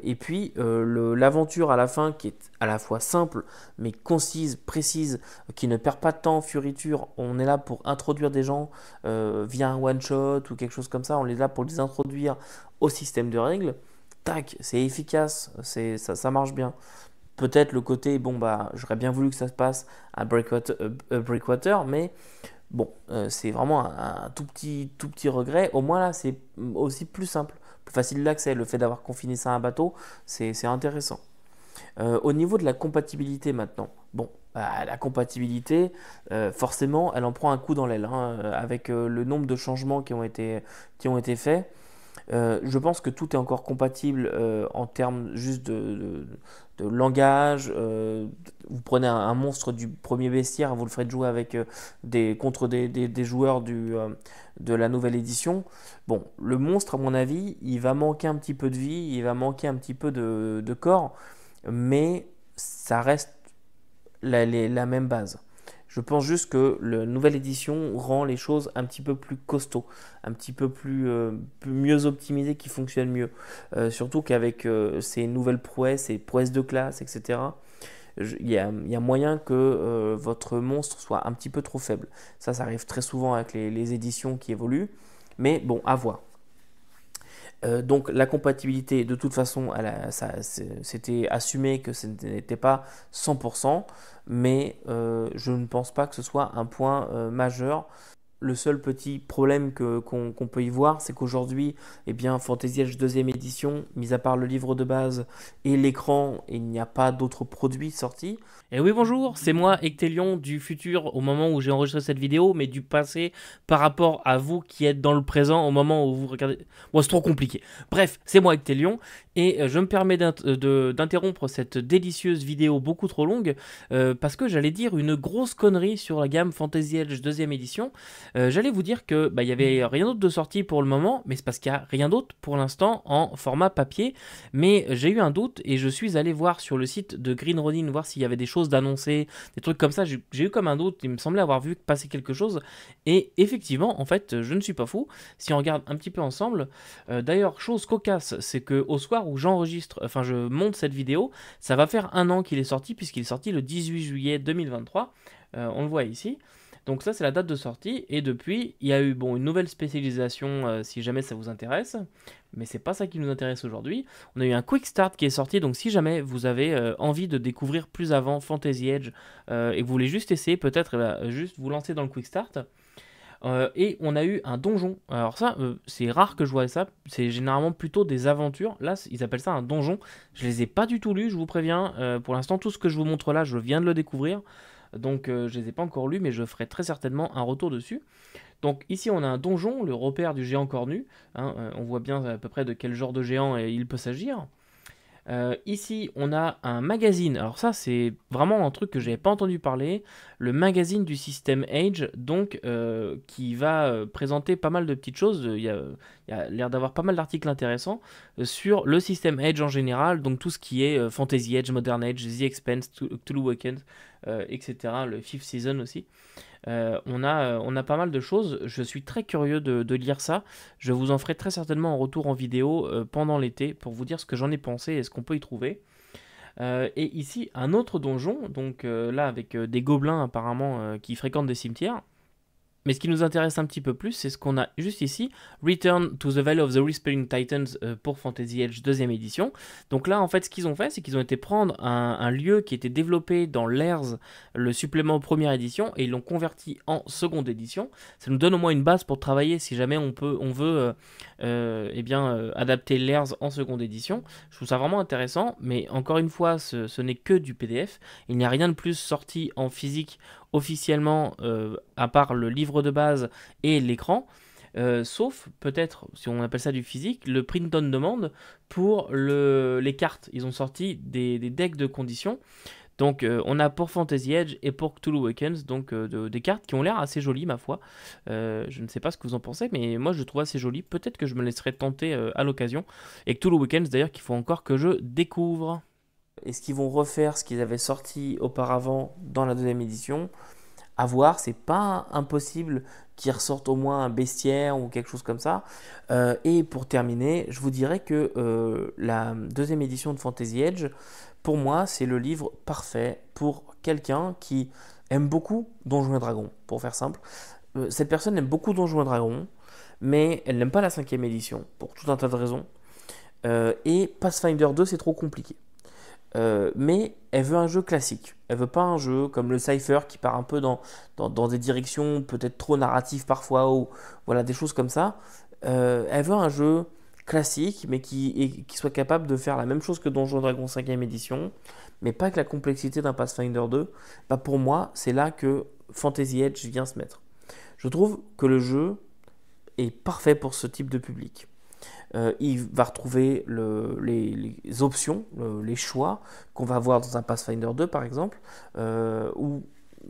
Et puis, l'aventure à la fin, qui est à la fois simple, mais concise, précise, qui ne perd pas de temps, fioriture. On est là pour introduire des gens via un one-shot ou quelque chose comme ça. On est là pour les introduire au système de règles. Tac, c'est efficace, ça marche bien. Peut-être le côté, bon bah, j'aurais bien voulu que ça se passe à Breakwater, mais bon, c'est vraiment un tout petit regret. Au moins là, c'est aussi plus simple, plus facile d'accès. Le fait d'avoir confiné ça à un bateau, c'est intéressant. Au niveau de la compatibilité maintenant, bon, bah, la compatibilité, forcément, elle en prend un coup dans l'aile, hein, avec le nombre de changements qui ont été faits. Je pense que tout est encore compatible en termes juste de langage. Vous prenez un monstre du premier bestiaire, vous le ferez jouer avec contre des joueurs de la nouvelle édition. Bon, le monstre, à mon avis, il va manquer un petit peu de vie, il va manquer un petit peu de corps, mais ça reste la même base. Je pense juste que la nouvelle édition rend les choses un petit peu plus costauds, un petit peu mieux optimisées, qui fonctionnent mieux. Surtout qu'avec ces nouvelles prouesses, ces prouesses de classe, etc., il y a moyen que votre monstre soit un petit peu trop faible. Ça arrive très souvent avec les éditions qui évoluent. Mais bon, à voir. Donc la compatibilité, de toute façon, c'était assumé que ce n'était pas 100%, mais je ne pense pas que ce soit un point majeur. Le seul petit problème qu'on peut y voir, c'est qu'aujourd'hui, eh bien, Fantasy Edge 2e édition, mis à part le livre de base et l'écran, il n'y a pas d'autres produits sortis. Et oui, bonjour, c'est moi, Ectelion, du futur au moment où j'ai enregistré cette vidéo, mais du passé par rapport à vous qui êtes dans le présent au moment où vous regardez. Bon, c'est trop compliqué. Bref, c'est moi, Ectelion, et je me permets d'interrompre cette délicieuse vidéo beaucoup trop longue parce que j'allais dire une grosse connerie sur la gamme Fantasy Edge 2e édition. J'allais vous dire que il y avait rien d'autre de sorti pour le moment, mais c'est parce qu'il n'y a rien d'autre pour l'instant en format papier. Mais j'ai eu un doute et je suis allé voir sur le site de Green Ronin, voir s'il y avait des choses d'annoncer, des trucs comme ça. J'ai eu comme un doute, il me semblait avoir vu passer quelque chose. Et effectivement, en fait, je ne suis pas fou. Si on regarde un petit peu ensemble, d'ailleurs, chose cocasse, c'est que au soir où je monte cette vidéo, ça va faire un an qu'il est sorti, puisqu'il est sorti le 18 juillet 2023. On le voit ici. Donc ça, c'est la date de sortie. Et depuis, il y a eu bon, une nouvelle spécialisation si jamais ça vous intéresse. Mais c'est pas ça qui nous intéresse aujourd'hui. On a eu un Quick Start qui est sorti. Donc si jamais vous avez envie de découvrir plus avant Fantasy Edge et que vous voulez juste essayer, peut-être juste vous lancer dans le Quick Start. Et on a eu un donjon. Alors ça, c'est rare que je vois ça. C'est généralement plutôt des aventures. Là, ils appellent ça un donjon. Je les ai pas du tout lus, je vous préviens. Pour l'instant, tout ce que je vous montre là, je viens de le découvrir. Donc je les ai pas encore lus, mais je ferai très certainement un retour dessus. Donc ici, on a un donjon, le repère du géant cornu. Hein, on voit bien à peu près de quel genre de géant il peut s'agir. Ici, on a un magazine. Alors ça, c'est vraiment un truc que j'avais pas entendu parler. Le magazine du système Age, donc qui va présenter pas mal de petites choses. Il y a l'air d'avoir pas mal d'articles intéressants sur le système Age en général. Donc tout ce qui est Fantasy Age, Modern Age, The Expanse, Cthulhu Weekend, etc. Le Fifth Season aussi. On a pas mal de choses. Je suis très curieux de lire ça. Je vous en ferai très certainement un retour en vidéo pendant l'été pour vous dire ce que j'en ai pensé et ce qu'on peut y trouver. Et ici, un autre donjon, donc là avec des gobelins apparemment qui fréquentent des cimetières. Mais ce qui nous intéresse un petit peu plus, c'est ce qu'on a juste ici, Return to the Valley of the Whispering Titans pour Fantasy Edge 2ème édition. Donc là, en fait, ce qu'ils ont fait, c'est qu'ils ont été prendre un lieu qui était développé dans l'ERS, le supplément première édition, et ils l'ont converti en seconde édition. Ça nous donne au moins une base pour travailler si jamais on veut adapter l'ERS en seconde édition. Je trouve ça vraiment intéressant, mais encore une fois, ce n'est que du PDF. Il n'y a rien de plus sorti en physique officiellement, à part le livre de base et l'écran, sauf peut-être, si on appelle ça du physique, le print on demand pour les cartes. Ils ont sorti des decks de conditions. Donc on a pour Fantasy Edge et pour Cthulhu Awakens, donc des cartes qui ont l'air assez jolies ma foi. Je ne sais pas ce que vous en pensez, mais moi je le trouve assez joli. Peut-être que je me laisserai tenter à l'occasion. Et Cthulhu Awakens d'ailleurs qu'il faut encore que je découvre. Est-ce qu'ils vont refaire ce qu'ils avaient sorti auparavant dans la deuxième édition? À voir, c'est pas impossible qu'ils ressortent au moins un bestiaire ou quelque chose comme ça. Et pour terminer, je vous dirais que la deuxième édition de Fantasy Edge, pour moi, c'est le livre parfait pour quelqu'un qui aime beaucoup Donjons et Dragons, pour faire simple. Cette personne aime beaucoup Donjons et Dragons, mais elle n'aime pas la cinquième édition, pour tout un tas de raisons. Et Pathfinder 2, c'est trop compliqué. Mais elle veut un jeu classique. Elle veut pas un jeu comme le Cypher qui part un peu dans des directions peut-être trop narratives parfois ou voilà des choses comme ça. Elle veut un jeu classique mais qui soit capable de faire la même chose que Donjons et Dragons 5ème édition, mais pas avec la complexité d'un Pathfinder 2. Bah pour moi, c'est là que Fantasy Edge vient se mettre. Je trouve que le jeu est parfait pour ce type de public. Il va retrouver les options, les choix qu'on va avoir dans un Pathfinder 2 par exemple, ou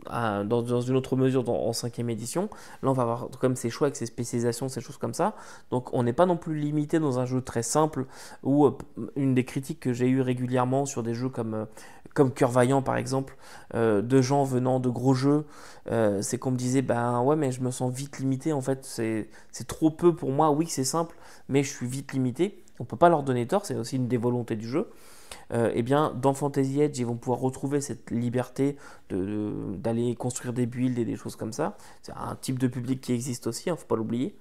dans une autre mesure en 5ème édition. Là on va avoir comme ces choix avec ces spécialisations, ces choses comme ça. Donc on n'est pas non plus limité dans un jeu très simple, où une des critiques que j'ai eues régulièrement sur des jeux comme Cœur Vaillant par exemple, de gens venant de gros jeux, c'est qu'on me disait ben ouais mais je me sens vite limité en fait, c'est trop peu pour moi. Oui c'est simple mais je suis vite limité. On peut pas leur donner tort, c'est aussi une des volontés du jeu. Eh bien, dans Fantasy Edge, ils vont pouvoir retrouver cette liberté d'aller construire des builds et des choses comme ça. C'est un type de public qui existe aussi, il ne faut pas l'oublier.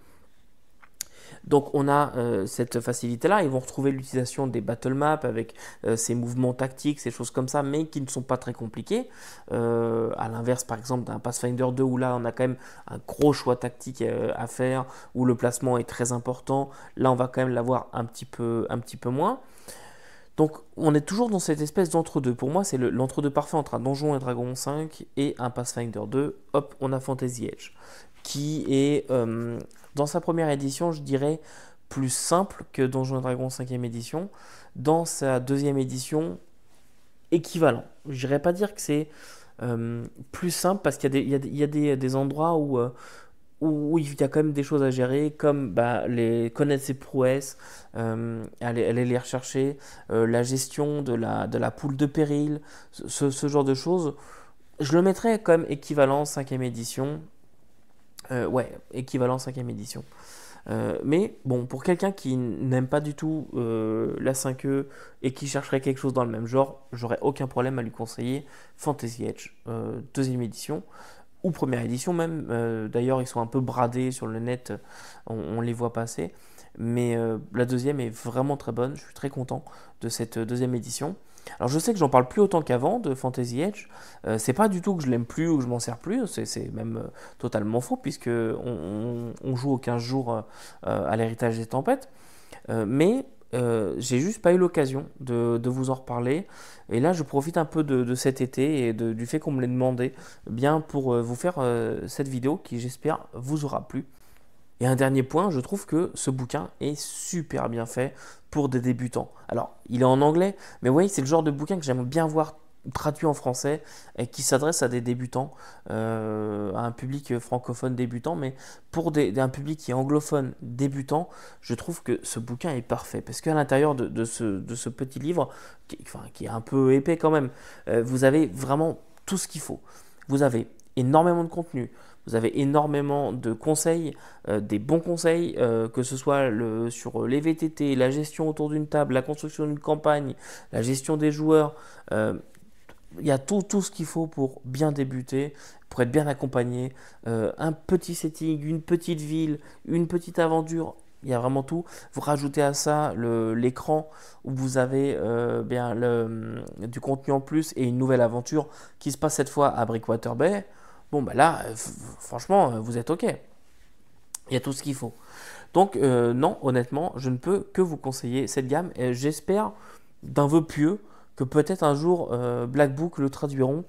Donc on a cette facilité-là. Ils vont retrouver l'utilisation des battle maps avec ces mouvements tactiques, ces choses comme ça, mais qui ne sont pas très compliqués. À l'inverse, par exemple, d'un Pathfinder 2 où là on a quand même un gros choix tactique à faire, où le placement est très important. Là on va quand même l'avoir un petit peu moins. Donc on est toujours dans cette espèce d'entre-deux. Pour moi, c'est l'entre-deux parfait entre un Donjon et Dragon 5 et un Pathfinder 2. Hop, on a Fantasy Edge, qui est, dans sa première édition, je dirais, plus simple que Donjon et Dragon 5ème édition. Dans sa deuxième édition, équivalent. Je n'irais pas dire que c'est plus simple, parce qu'il y a des endroits où il y a quand même des choses à gérer, comme connaître ses prouesses, aller les rechercher, la gestion de la poule de péril, ce genre de choses. Je le mettrais quand même équivalent 5ème édition. Ouais, équivalent 5ème édition. Mais bon, pour quelqu'un qui n'aime pas du tout la 5e et qui chercherait quelque chose dans le même genre, j'aurais aucun problème à lui conseiller Fantasy Edge, 2ème édition. ou première édition même. D'ailleurs, ils sont un peu bradés sur le net, on les voit passer. Mais la deuxième est vraiment très bonne, je suis très content de cette deuxième édition. Alors je sais que j'en parle plus autant qu'avant de Fantasy Edge. C'est pas du tout que je l'aime plus ou que je m'en sers plus, c'est même totalement faux puisque on joue aux 15 jours à l'héritage des tempêtes. Mais j'ai juste pas eu l'occasion de vous en reparler. Et là, je profite un peu de cet été et du fait qu'on me l'ait demandé bien pour vous faire cette vidéo qui, j'espère, vous aura plu. Et un dernier point, je trouve que ce bouquin est super bien fait pour des débutants. Alors, il est en anglais, mais vous voyez, c'est le genre de bouquin que j'aime bien voir traduit en français et qui s'adresse à des débutants, à un public francophone débutant, mais pour un public qui est anglophone débutant, je trouve que ce bouquin est parfait. Parce qu'à l'intérieur de ce petit livre, qui est un peu épais quand même, vous avez vraiment tout ce qu'il faut. Vous avez énormément de contenu. Vous avez énormément de conseils, des bons conseils, que ce soit sur les VTT, la gestion autour d'une table, la construction d'une campagne, la gestion des joueurs. Il y a tout ce qu'il faut pour bien débuter, pour être bien accompagné. Un petit setting, une petite ville, une petite aventure. Il y a vraiment tout. Vous rajoutez à ça l'écran où vous avez du contenu en plus et une nouvelle aventure qui se passe cette fois à Breakwater Bay. Bon, bah là, franchement, vous êtes OK. Il y a tout ce qu'il faut. Donc, non, honnêtement, je ne peux que vous conseiller cette gamme. Et j'espère, d'un vœu pieux, que peut-être un jour, Black Book le traduiront.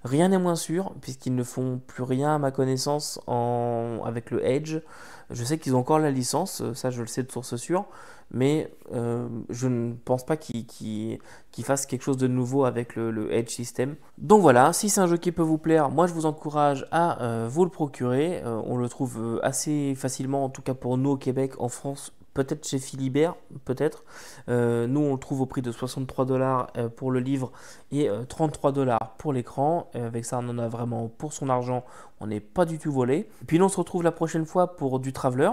Rien n'est moins sûr, puisqu'ils ne font plus rien, à ma connaissance, avec le Edge. Je sais qu'ils ont encore la licence, ça je le sais de source sûre, mais je ne pense pas qu'ils fassent quelque chose de nouveau avec le Edge System. Donc voilà, si c'est un jeu qui peut vous plaire, moi je vous encourage à vous le procurer. On le trouve assez facilement, en tout cas pour nous au Québec, en France. Peut-être chez Philibert, peut-être. Nous, on le trouve au prix de 63$ pour le livre et 33$ pour l'écran. Avec ça, on en a vraiment pour son argent. On n'est pas du tout volé. Et puis, nous, on se retrouve la prochaine fois pour du Traveler.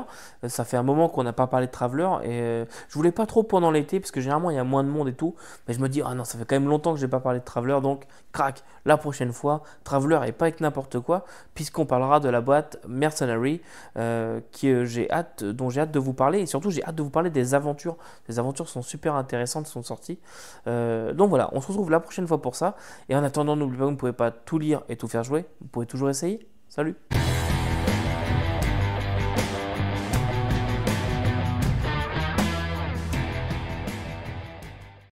Ça fait un moment qu'on n'a pas parlé de Traveler. Et je voulais pas trop pendant l'été, parce que généralement, il y a moins de monde et tout. Mais je me dis, ah non, ça fait quand même longtemps que je n'ai pas parlé de Traveler. Donc, crac, la prochaine fois. Traveler et pas avec n'importe quoi, puisqu'on parlera de la boîte Mercenary, dont j'ai hâte de vous parler. Et surtout, j'ai hâte de vous parler des aventures. Les aventures sont super intéressantes, sont sorties. Donc voilà, on se retrouve la prochaine fois pour ça. Et en attendant, n'oubliez pas que vous ne pouvez pas tout lire et tout faire jouer. Vous pouvez toujours essayer. Salut!